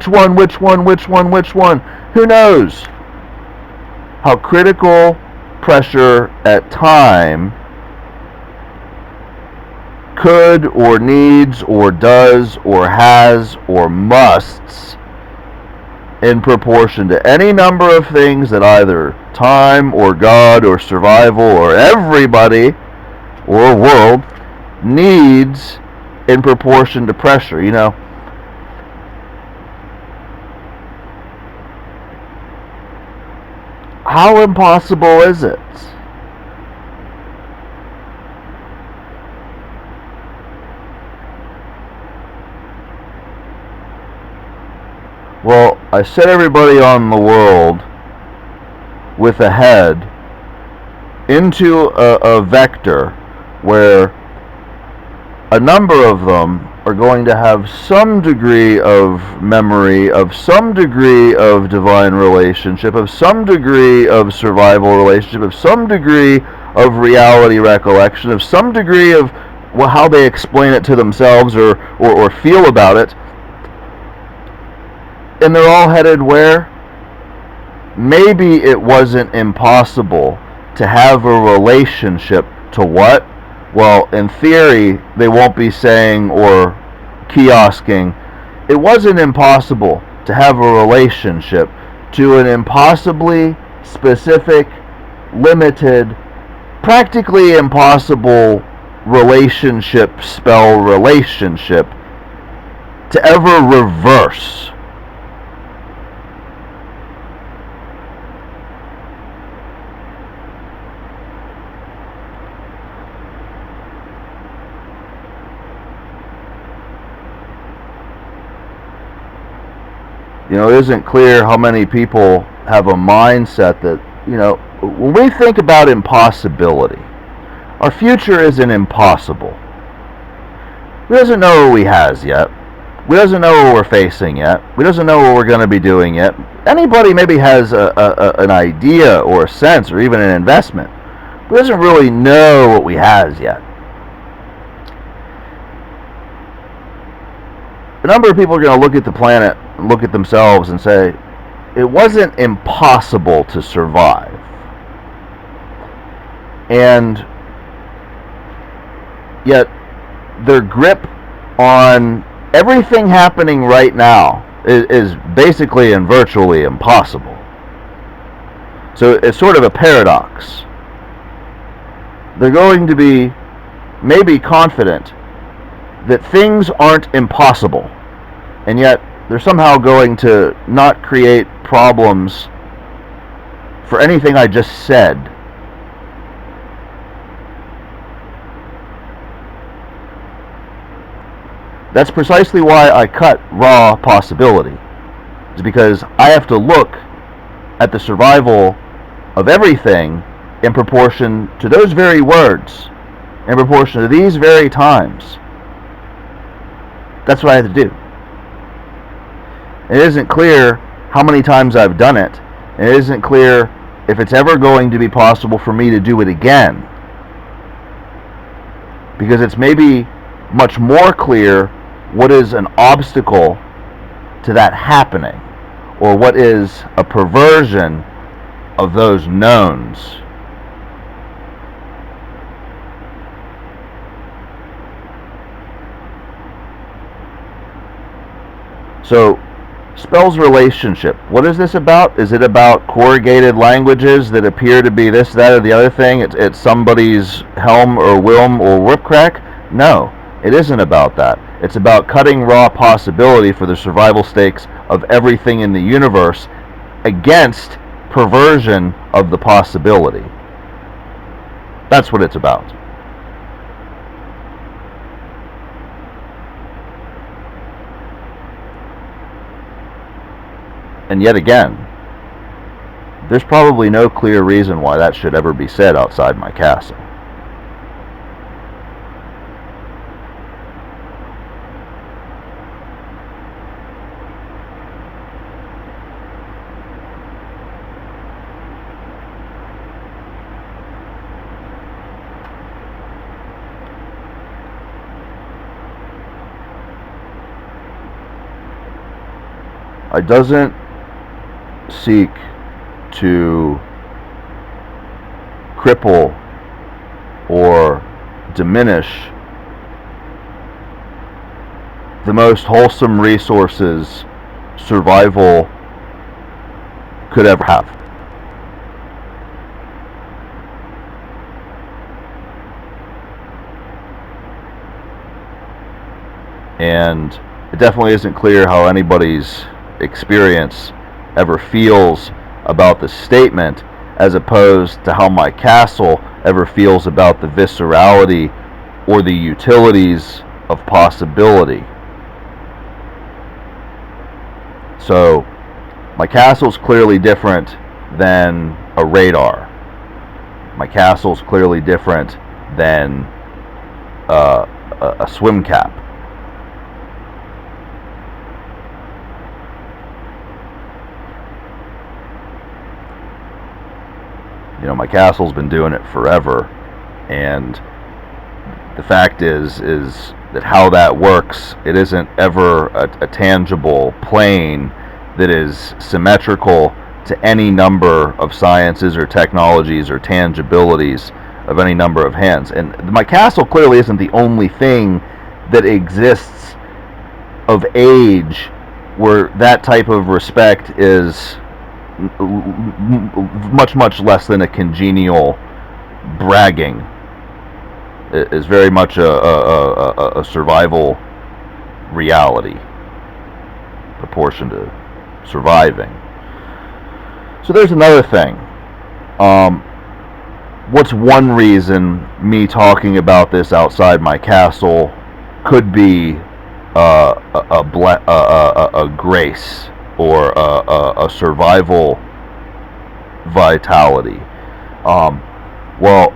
knows how critical pressure at time could or needs or does or has or musts in proportion to any number of things that either time or God or survival or everybody or world needs in proportion to pressure. How impossible is it? Well, I set everybody on the world with a head into a vector where a number of them are going to have some degree of memory, of some degree of divine relationship, of some degree of survival relationship, of some degree of reality recollection, of some degree of how they explain it to themselves or feel about it. And they're all headed where? Maybe it wasn't impossible to have a relationship to what? Well, in theory, they won't be saying or kiosking, it wasn't impossible to have a relationship to an impossibly specific, limited, practically impossible relationship, spell relationship, to ever reverse. You know, it isn't clear how many people have a mindset that, you know, when we think about impossibility, our future isn't impossible. We doesn't know what we has yet. We doesn't know what we're facing yet. We doesn't know what we're going to be doing yet. Anybody maybe has an idea or a sense or even an investment, but doesn't really know what we has yet. A number of people are going to look at the planet, look at themselves and say, it wasn't impossible to survive. And yet their grip on everything happening right now is basically and virtually impossible. So it's sort of a paradox. They're going to be maybe confident that things aren't impossible, and yet they're somehow going to not create problems for anything I just said. That's precisely why I cut raw possibility. It's because I have to look at the survival of everything in proportion to those very words, in proportion to these very times. That's what I have to do. It isn't clear how many times I've done it. It isn't clear if it's ever going to be possible for me to do it again. Because it's maybe much more clear what is an obstacle to that happening, or what is a perversion of those knowns. So, spells relationship. What is this about? Is it about corrugated languages that appear to be this, that, or the other thing? It's somebody's helm or whilm or whipcrack? No, it isn't about that. It's about cutting raw possibility for the survival stakes of everything in the universe against perversion of the possibility. That's what it's about. And yet again, there's probably no clear reason why that should ever be said outside my castle. I doesn't seek to cripple or diminish the most wholesome resources survival could ever have. And it definitely isn't clear how anybody's experience ever feels about the statement, as opposed to how my castle ever feels about the viscerality or the utilities of possibility. So my castle's clearly different than a radar. My castle's clearly different than a swim cap. You know, my castle's been doing it forever, and the fact is that how that works, it isn't ever a tangible plane that is symmetrical to any number of sciences or technologies or tangibilities of any number of hands. And my castle clearly isn't the only thing that exists of age where that type of respect is much less than a congenial bragging. It is very much a survival reality, proportion to surviving. So there's another thing. What's one reason me talking about this outside my castle could be a grace or a survival vitality? Well,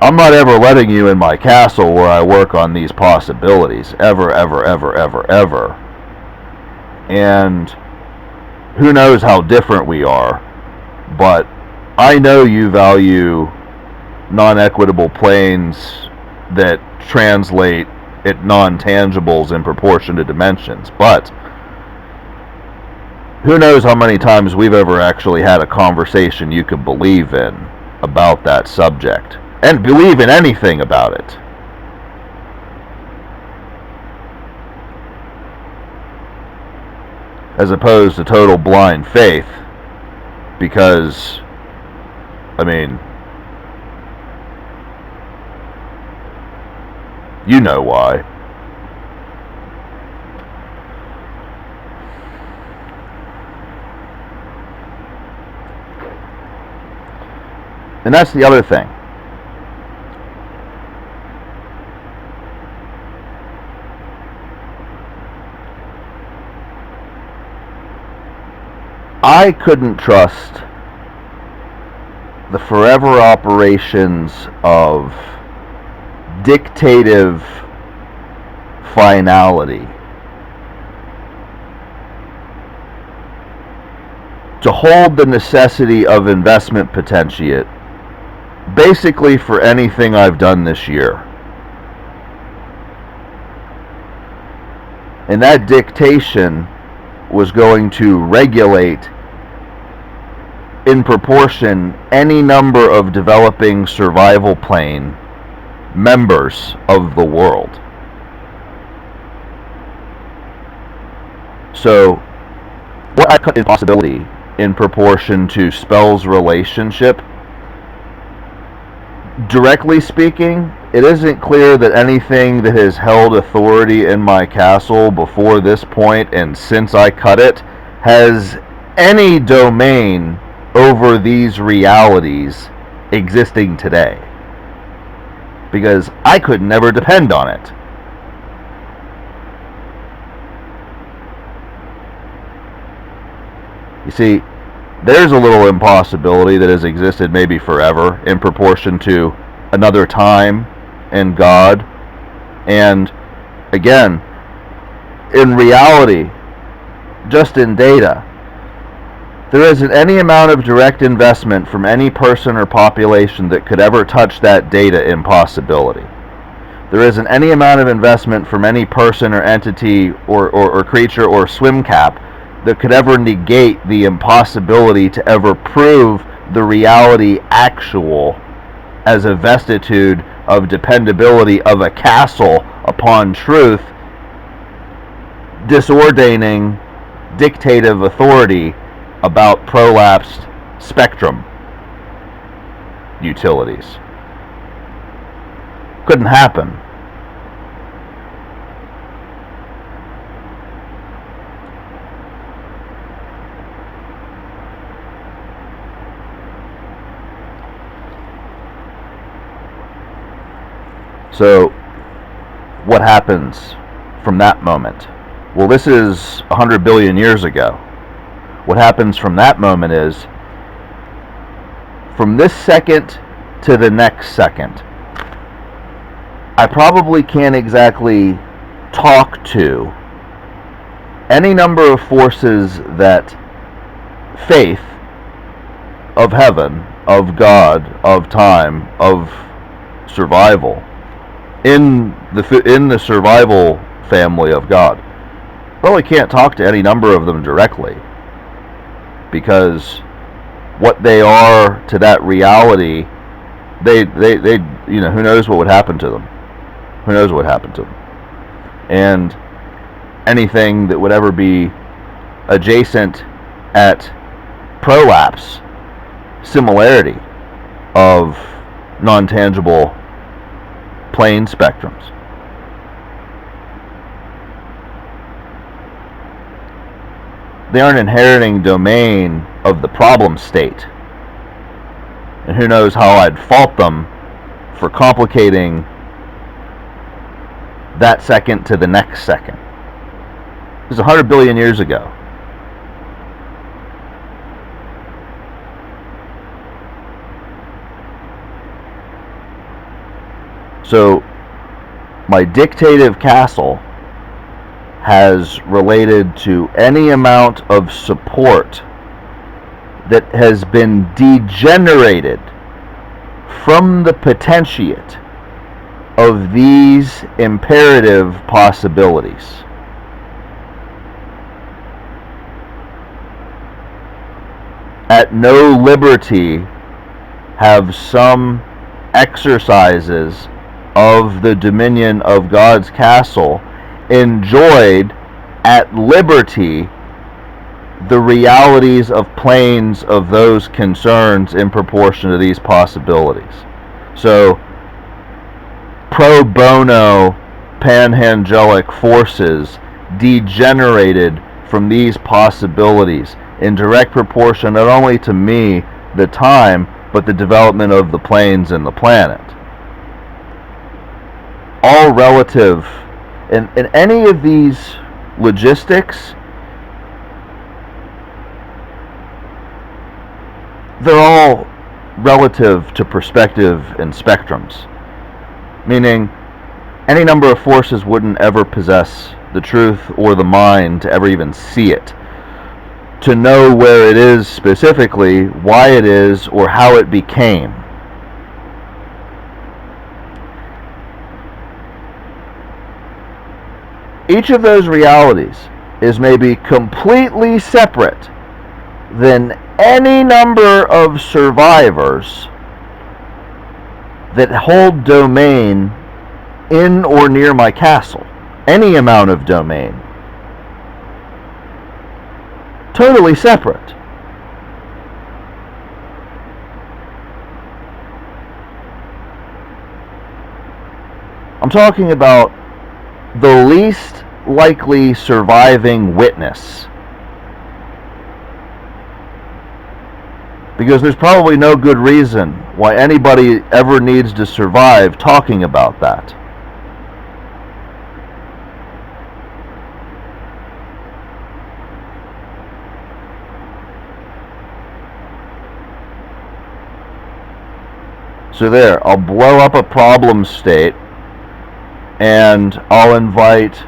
I'm not ever letting you in my castle where I work on these possibilities. Ever. And who knows how different we are, but I know you value non-equitable planes that translate at non-tangibles in proportion to dimensions. But who knows how many times we've ever actually had a conversation you could believe in about that subject, and believe in anything about it. As opposed to total blind faith, because, I mean, you know why. And that's the other thing. I couldn't trust the forever operations of dictative finality to hold the necessity of investment potentiate basically for anything I've done this year. And that dictation was going to regulate in proportion any number of developing survival plane members of the world. So what I cut is possibility in proportion to spells relationship. Directly speaking, it isn't clear that anything that has held authority in my castle before this point and since I cut it has any domain over these realities existing today, because I could never depend on it. You see, there's a little impossibility that has existed maybe forever in proportion to another time and God. And again, in reality, just in data, there isn't any amount of direct investment from any person or population that could ever touch that data impossibility. There isn't any amount of investment from any person or entity or creature or swim cap that could ever negate the impossibility to ever prove the reality actual as a vestitude of dependability of a castle upon truth, disordaining dictative authority about prolapsed spectrum utilities. Couldn't happen. So, what happens from that moment? Well, this is 100 billion years ago. What happens from that moment is from this second to the next second, I probably can't exactly talk to any number of forces that faith, of heaven, of God, of time, of survival, in the survival family of God. Probably can't talk to any number of them directly, because what they are to that reality, they you know, who knows what would happen to them. Who knows what happened to them. And anything that would ever be adjacent at prolapse similarity of non-tangible plane spectrums. They are an inheriting domain of the problem state. And who knows how I'd fault them for complicating that second to the next second. It was 100 billion years ago. So my dictative castle has related to any amount of support that has been degenerated from the potentiate of these imperative possibilities. At no liberty have some exercises of the dominion of God's castle enjoyed at liberty the realities of planes of those concerns in proportion to these possibilities. So pro bono panhangelic forces degenerated from these possibilities in direct proportion not only to me, the time, but the development of the planes and the planet. All relative, in any of these logistics, they're all relative to perspective and spectrums. Meaning, any number of forces wouldn't ever possess the truth or the mind to ever even see it, to know where it is specifically, why it is, or how it became. Each of those realities is maybe completely separate than any number of survivors that hold domain in or near my castle. Any amount of domain. Totally separate. I'm talking about the least likely surviving witness. Because there's probably no good reason why anybody ever needs to survive talking about that. So there, I'll blow up a problem state, and I'll invite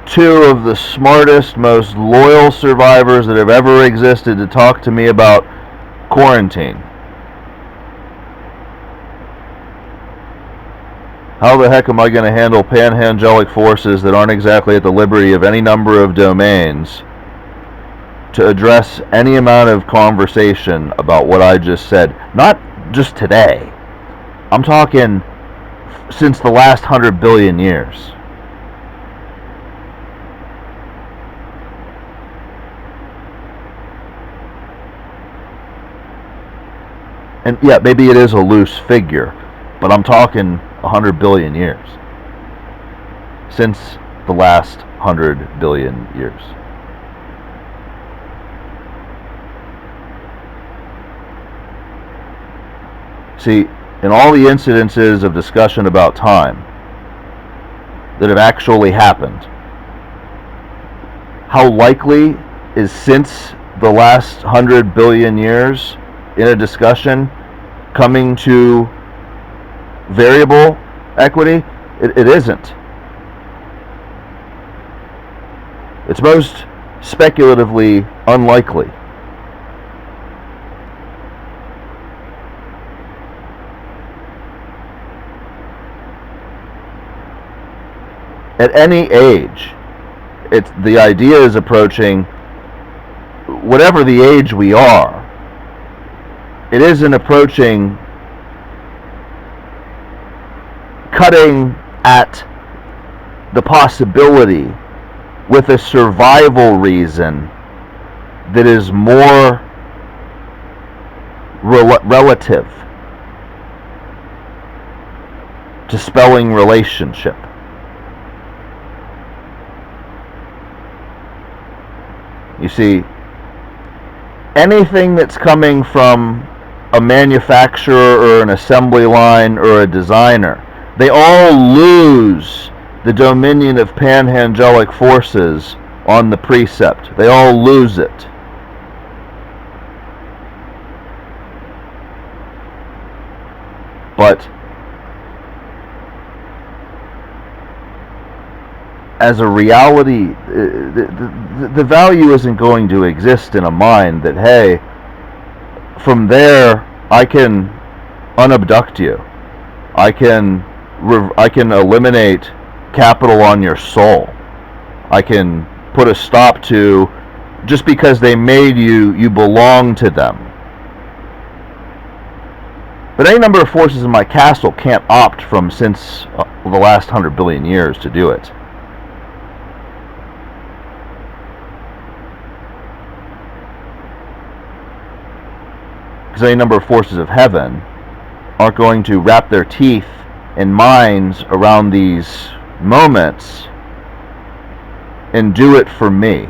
two of the smartest, most loyal survivors that have ever existed to talk to me about quarantine. How the heck am I going to handle panhangelic forces that aren't exactly at the liberty of any number of domains to address any amount of conversation about what I just said? Not just today. I'm talking since the last 100 billion years. And yeah, maybe it is a loose figure, but I'm talking 100 billion years. Since the last 100 billion years. See, in all the incidences of discussion about time that have actually happened, how likely is since the last 100 billion years in a discussion coming to variable equity? It isn't. It's most speculatively unlikely. At any age, the idea is approaching, whatever the age we are, it isn't approaching cutting at the possibility with a survival reason that is more relative to spelling relationship. You see, anything that's coming from a manufacturer or an assembly line or a designer, they all lose the dominion of panhangelic forces on the precept. They all lose it. But as a reality, the value isn't going to exist in a mind that, hey, from there I can unabduct you. I can eliminate capital on your soul. I can put a stop to, just because they made you, you belong to them. But any number of forces in my castle can't opt from since the last 100 billion years to do it. Because any number of forces of heaven aren't going to wrap their teeth and minds around these moments and do it for me.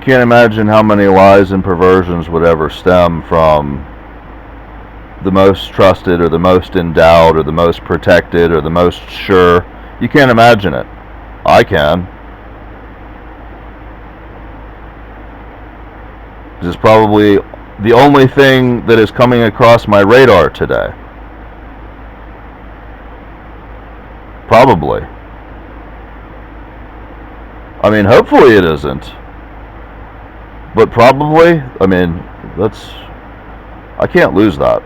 Can't imagine how many lies and perversions would ever stem from the most trusted or the most endowed or the most protected or the most sure. You can't imagine it. I can. This is probably the only thing that is coming across my radar today. Probably. I mean, hopefully it isn't. But probably, I mean, I can't lose that.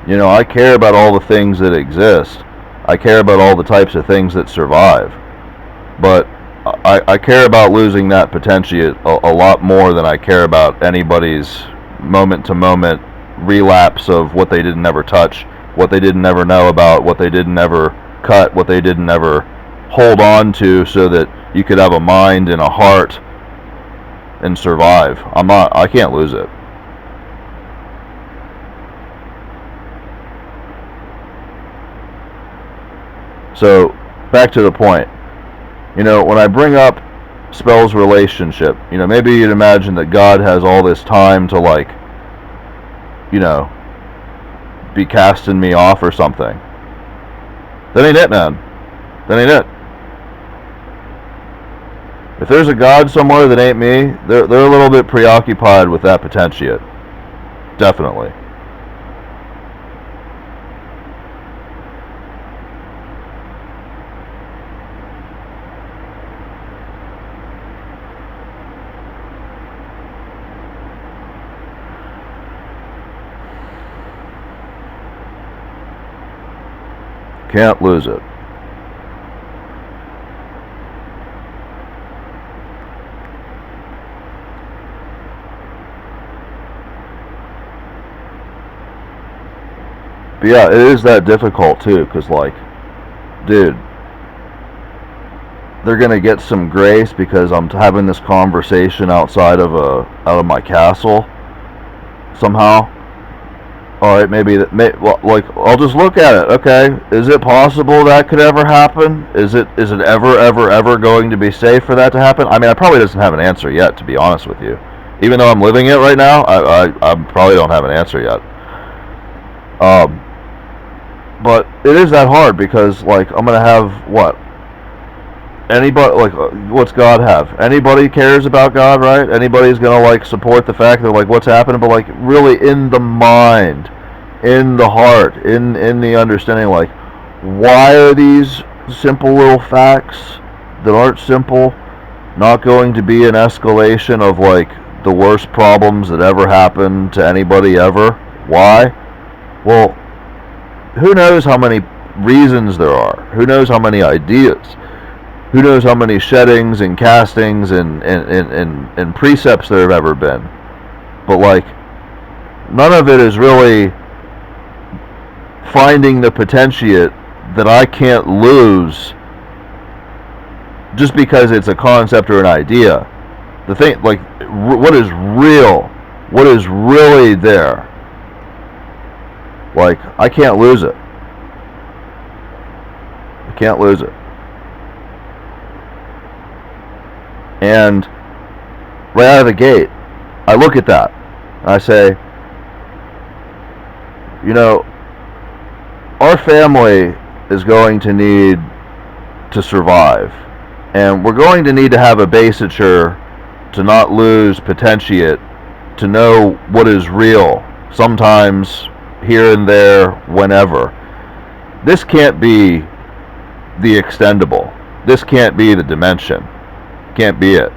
You know, I care about all the things that exist. I care about all the types of things that survive. But I care about losing that potential a lot more than I care about anybody's moment-to-moment relapse of what they didn't ever touch, what they didn't ever know about, what they didn't ever cut, what they didn't ever hold on to so that you could have a mind and a heart and survive. I can't lose it. So, back to the point. You know, when I bring up spells relationship, you know, maybe you'd imagine that God has all this time to, like, you know, be casting me off or something. That ain't it, man. That ain't it. If there's a God somewhere that ain't me, they're a little bit preoccupied with that potentiate. Definitely. Can't lose it. But yeah, it is that difficult too, because, like, dude, they're gonna get some grace because I'm having this conversation outside of my castle somehow. All right, maybe that. Well, like, I'll just look at it. Okay, is it possible that could ever happen? Is it ever going to be safe for that to happen? I mean, I probably doesn't have an answer yet, to be honest with you. Even though I'm living it right now, I probably don't have an answer yet. But it is that hard because, like, I'm gonna have what? Anybody, like, what's God have? Anybody cares about God, right? Anybody's gonna, like, support the fact that, like, what's happening, but, like, really in the mind, in the heart, in the understanding, like, why are these simple little facts that aren't simple not going to be an escalation of, like, the worst problems that ever happened to anybody ever? Why? Well, who knows how many reasons there are? Who knows how many ideas? Who knows how many sheddings and castings and precepts there have ever been? But, like, none of it is really finding the potentiate that I can't lose just because it's a concept or an idea. The thing, like, what is real? What is really there? Like, I can't lose it. I can't lose it. And right out of the gate, I look at that and I say, you know, our family is going to need to survive, and we're going to need to have a basiture to not lose potentiate, to know what is real, sometimes here and there, whenever. This can't be the extendable. This can't be the dimension. Can't be it.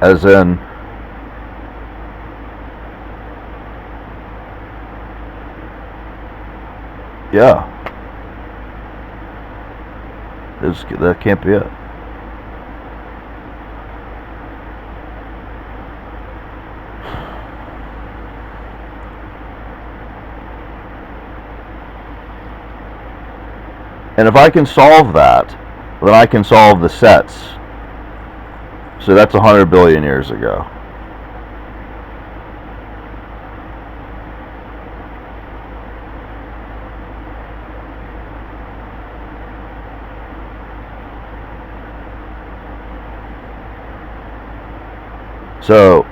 As in, yeah, that can't be it. And if I can solve that, then I can solve the sets. So that's 100 billion years ago. So,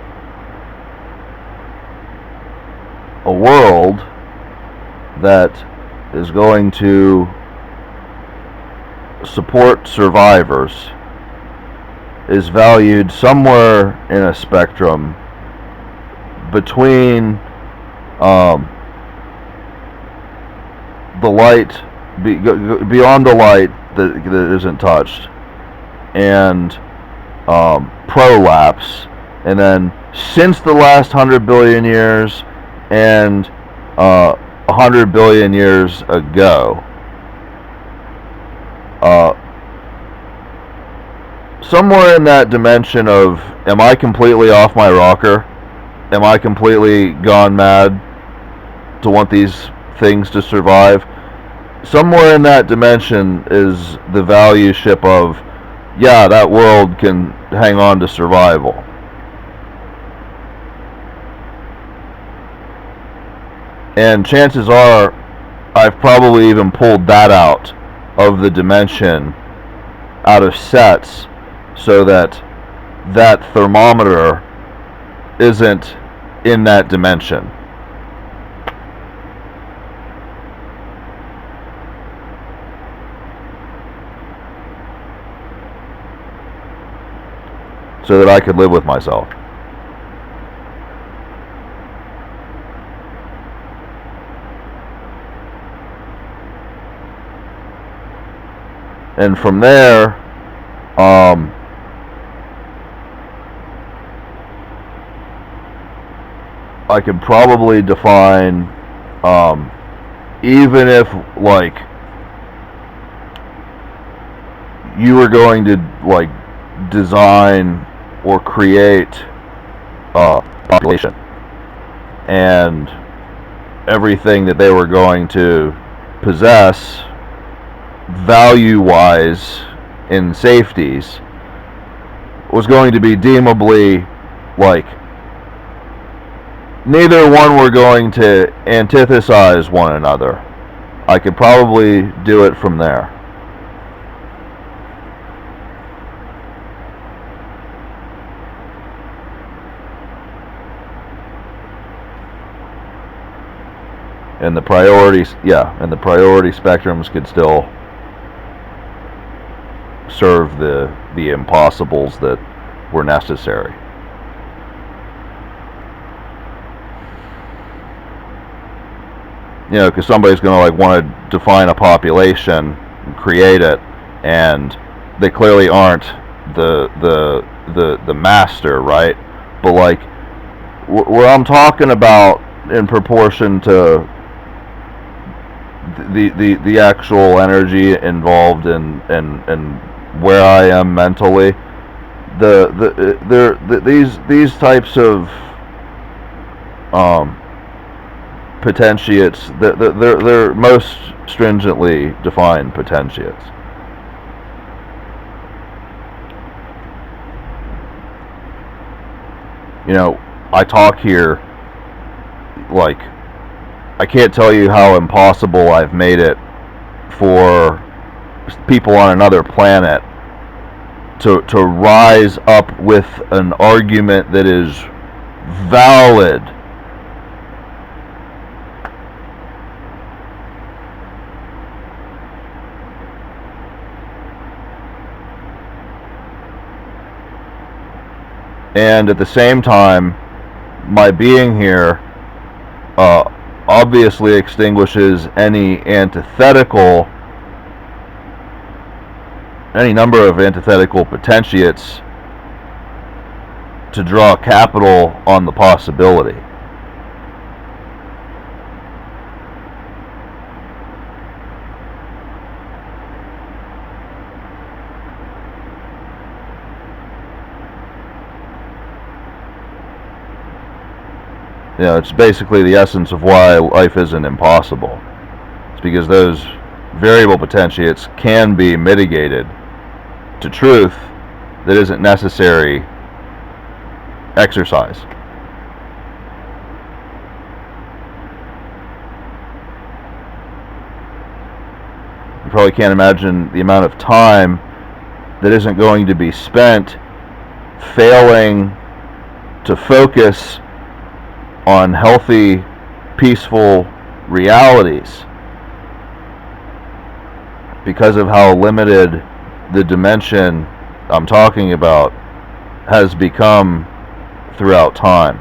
a world that is going to support survivors is valued somewhere in a spectrum between the light, beyond the light that isn't touched, and prolapse, and then since the last 100 billion years and 100 billion years ago. Somewhere in that dimension of, am I completely off my rocker? Am I completely gone mad to want these things to survive? Somewhere in that dimension is the value ship of, yeah, that world can hang on to survival. And chances are, I've probably even pulled that out of the dimension, out of sets, so that that thermometer isn't in that dimension. So that I could live with myself. And from there, I could probably define, even if, like, you were going to, like, design or create a population, and everything that they were going to possess value-wise in safeties was going to be deemably, like, neither one were going to antithesize one another. I could probably do it from there. And the priorities, and the priority spectrums could still serve the impossibles that were necessary. You know, because somebody's going to like want to define a population, create it, and they clearly aren't the master, right? But like, where I'm talking about in proportion to the actual energy involved in where I am mentally, these types of potentiates, they're most stringently defined potentiates. You know, I talk here like, I can't tell you how impossible I've made it for people on another planet to rise up with an argument that is valid. And at the same time, my being here obviously extinguishes any number of antithetical potentiates to draw capital on the possibility. You know, it's basically the essence of why life isn't impossible. It's because those variable potentiates can be mitigated to truth that isn't necessary exercise. You probably can't imagine the amount of time that isn't going to be spent failing to focus on healthy, peaceful realities because of how limited the dimension I'm talking about has become throughout time.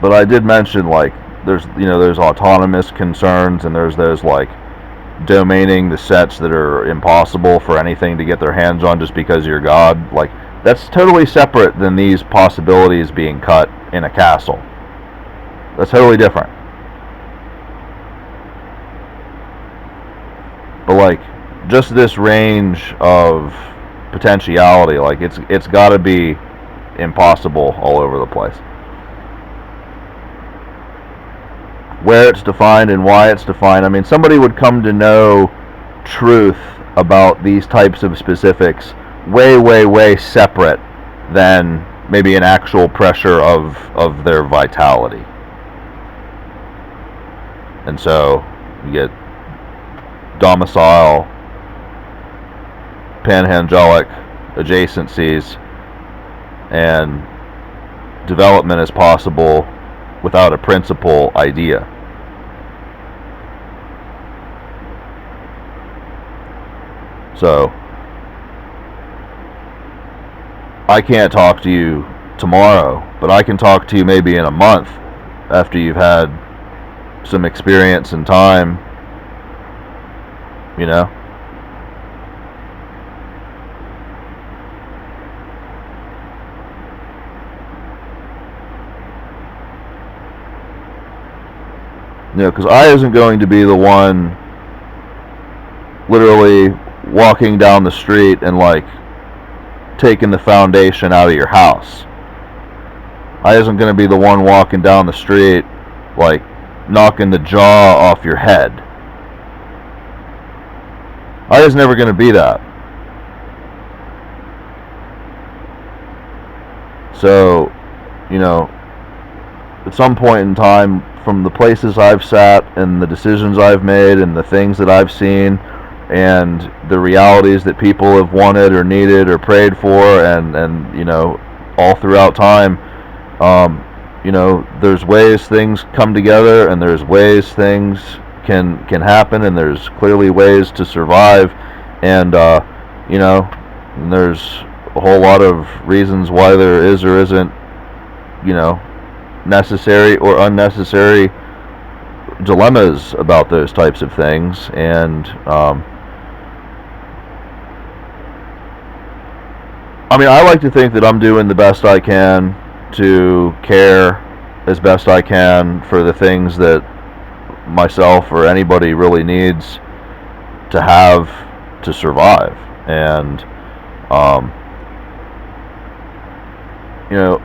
But I did mention, like, there's autonomous concerns, and there's those like domaining the sets that are impossible for anything to get their hands on just because you're God. Like, that's totally separate than these possibilities being cut in a castle. That's totally different. But like, just this range of potentiality, like, it's got to be impossible all over the place. Where it's defined and why it's defined. I mean, somebody would come to know truth about these types of specifics way, way, way separate than maybe an actual pressure of their vitality. And so you get domicile, panhangelic adjacencies, and development is possible without a principal idea. So, I can't talk to you tomorrow, but I can talk to you maybe in a month after you've had some experience and time you know? You know, because I isn't going to be the one literally walking down the street and like taking the foundation out of your house. I isn't going to be the one walking down the street like knocking the jaw off your head. I is never going to be that. So, you know, at some point in time, from the places I've sat and the decisions I've made and the things that I've seen and the realities that people have wanted or needed or prayed for, and you know, all throughout time, you know, there's ways things come together, and there's ways things can happen, and there's clearly ways to survive, and you know, and there's a whole lot of reasons why there is or isn't, you know, necessary or unnecessary dilemmas about those types of things. And I mean, I like to think that I'm doing the best I can to care as best I can for the things that myself or anybody really needs to have to survive. And you know,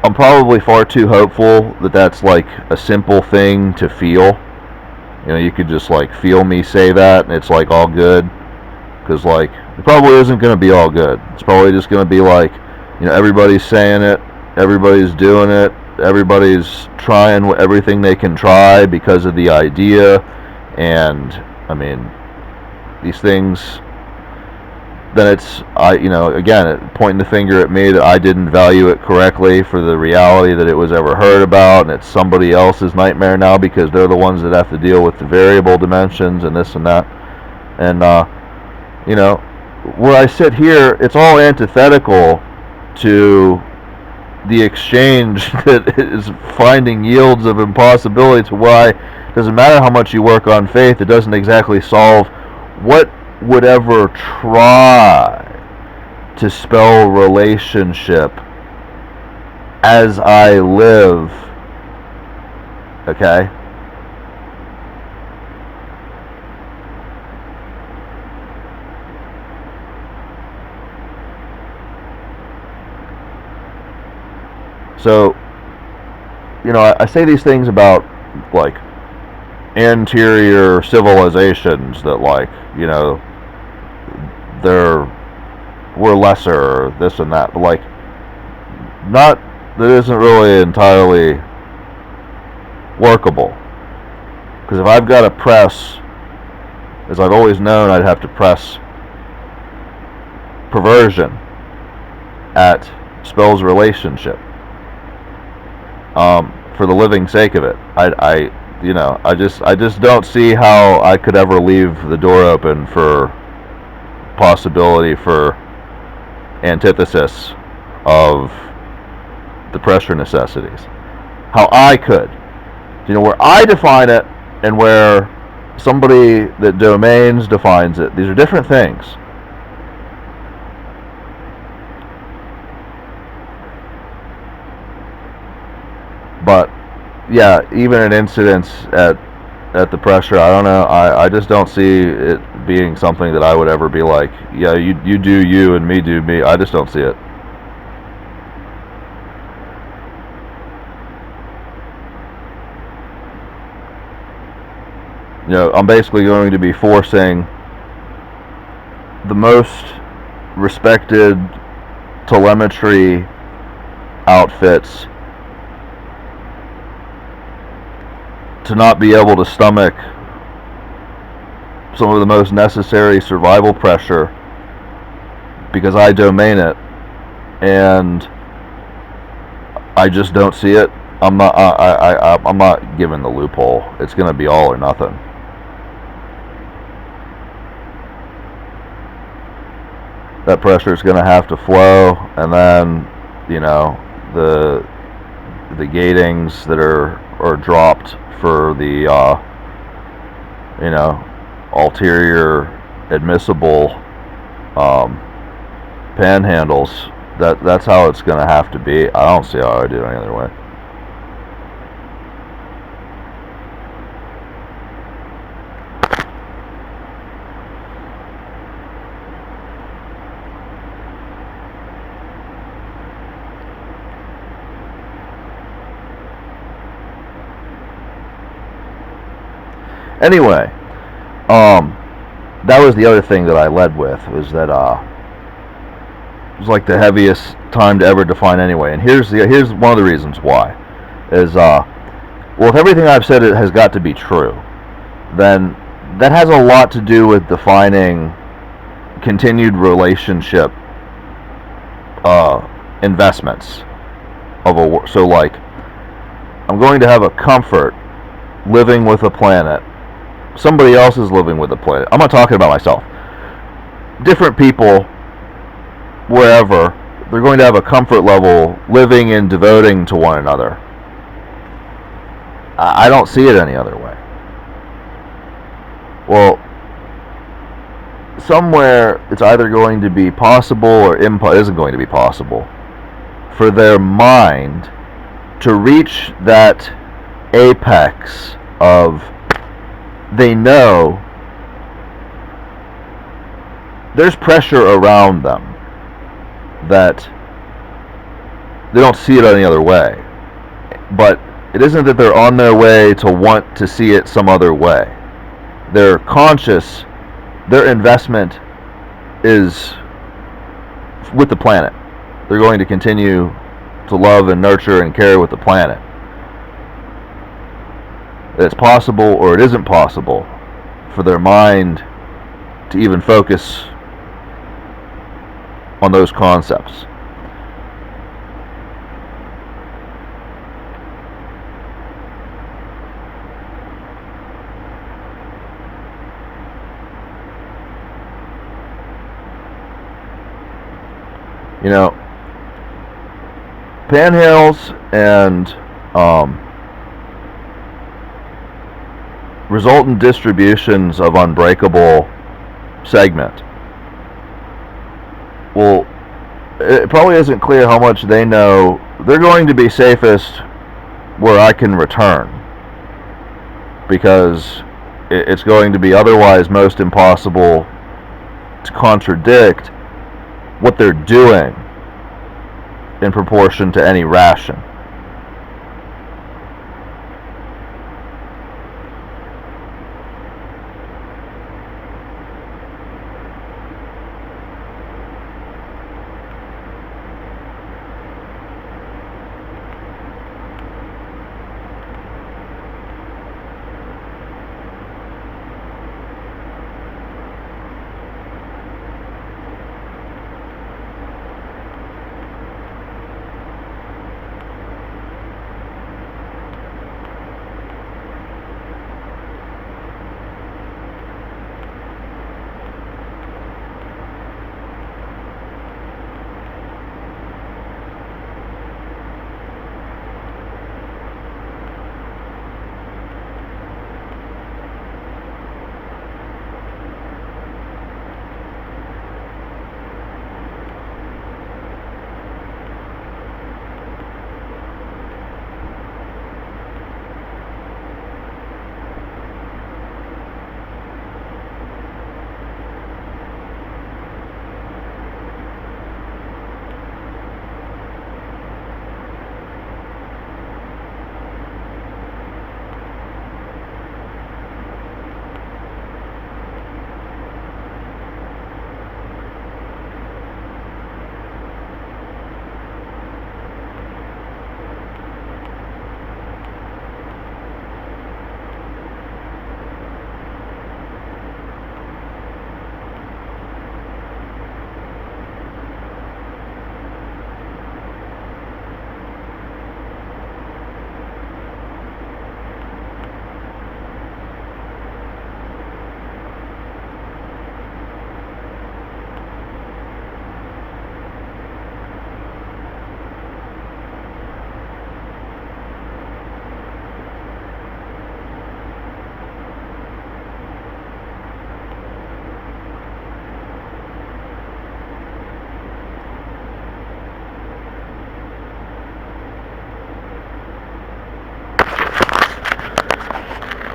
I'm probably far too hopeful that that's like a simple thing to feel. You know, you could just like feel me say that and it's like all good, because like it probably isn't going to be all good. It's probably just going to be like, you know, everybody's saying it, everybody's doing it, everybody's trying everything they can try because of the idea. And I mean, these things, then it's, you know, again, pointing the finger at me that I didn't value it correctly for the reality that it was ever heard about, and it's somebody else's nightmare now because they're the ones that have to deal with the variable dimensions and this and that. And you know, where I sit here, it's all antithetical to the exchange that is finding yields of impossibility, to why it doesn't matter how much you work on faith, it doesn't exactly solve. What would ever try to spell relationship as I live? Okay? So, you know, I say these things about like anterior civilizations that, like, you know, we're lesser or this and that, but like, not, that isn't really entirely workable. Because if I've got to press, as I've always known, I'd have to press perversion at spells relationship, for the living sake of it. You know, I just don't see how I could ever leave the door open for possibility for antithesis of the pressure necessities. How I could, you know, where I define it and where somebody that domains defines it, these are different things. But yeah, even in incidents at the pressure, I don't know, I just don't see it being something that I would ever be like, yeah, you do you and me do me. I just don't see it. You know, I'm basically going to be forcing the most respected telemetry outfits to not be able to stomach some of the most necessary survival pressure because I domain it, and I just don't see it. I'm not giving the loophole. It's going to be all or nothing. That pressure is going to have to flow, and then, you know, the gatings that are dropped for the you know, ulterior admissible panhandles. That's how it's going to have to be. I don't see how I do it any other way. Anyway, that was the other thing that I led with, was that it was like the heaviest time to ever define anyway. And here's one of the reasons why. Is well, if everything I've said it has got to be true, then that has a lot to do with defining continued relationship investments of a. So like, I'm going to have a comfort living with a planet. Somebody else is living with a planet. I'm not talking about myself. Different people, wherever, they're going to have a comfort level living and devoting to one another. I don't see it any other way. Well, somewhere it's either going to be possible or isn't going to be possible for their mind to reach that apex of, they know there's pressure around them that they don't see it any other way. But it isn't that they're on their way to want to see it some other way. They're conscious, their investment is with the planet. They're going to continue to love and nurture and care with the planet. It's possible or it isn't possible for their mind to even focus on those concepts. You know, panhandles and resultant distributions of unbreakable segment. Well, it probably isn't clear how much they know. They're going to be safest where I can return, because it's going to be otherwise most impossible to contradict what they're doing in proportion to any ration.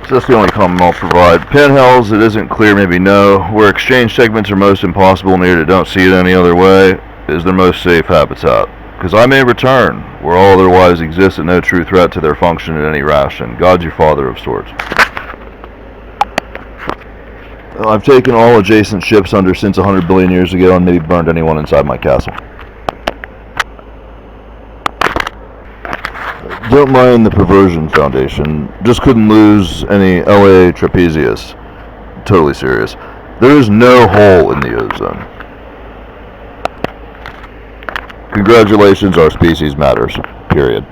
So that's the only comment I'll provide. Pinhells, it isn't clear, maybe no. Where exchange segments are most impossible near to don't see it any other way is their most safe habitat. Because I may return, where all otherwise exists and no true threat to their function in any ration. God's your father of sorts. I've taken all adjacent ships under since 100 billion years ago and maybe burned anyone inside my castle. Don't mind the Perversion Foundation. Just couldn't lose any LA trapezius. Totally serious. There is no hole in the ozone. Congratulations, our species matters. Period.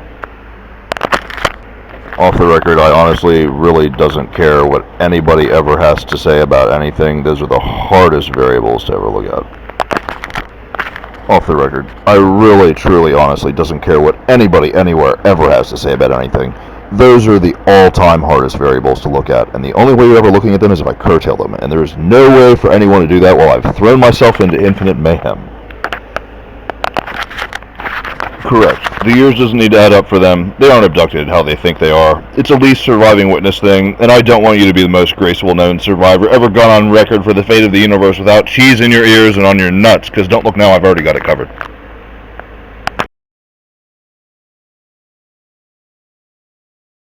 Off the record, I honestly really doesn't care what anybody ever has to say about anything. Those are the hardest variables to ever look at. Off the record, I really, truly, honestly doesn't care what anybody anywhere ever has to say about anything. Those are the all-time hardest variables to look at, and the only way you're ever looking at them is if I curtail them, and there is no way for anyone to do that while I've thrown myself into infinite mayhem. Correct. The years doesn't need to add up for them. They aren't abducted how they think they are. It's a least surviving witness thing, and I don't want you to be the most graceful known survivor ever gone on record for the fate of the universe without cheese in your ears and on your nuts, because don't look now, I've already got it covered.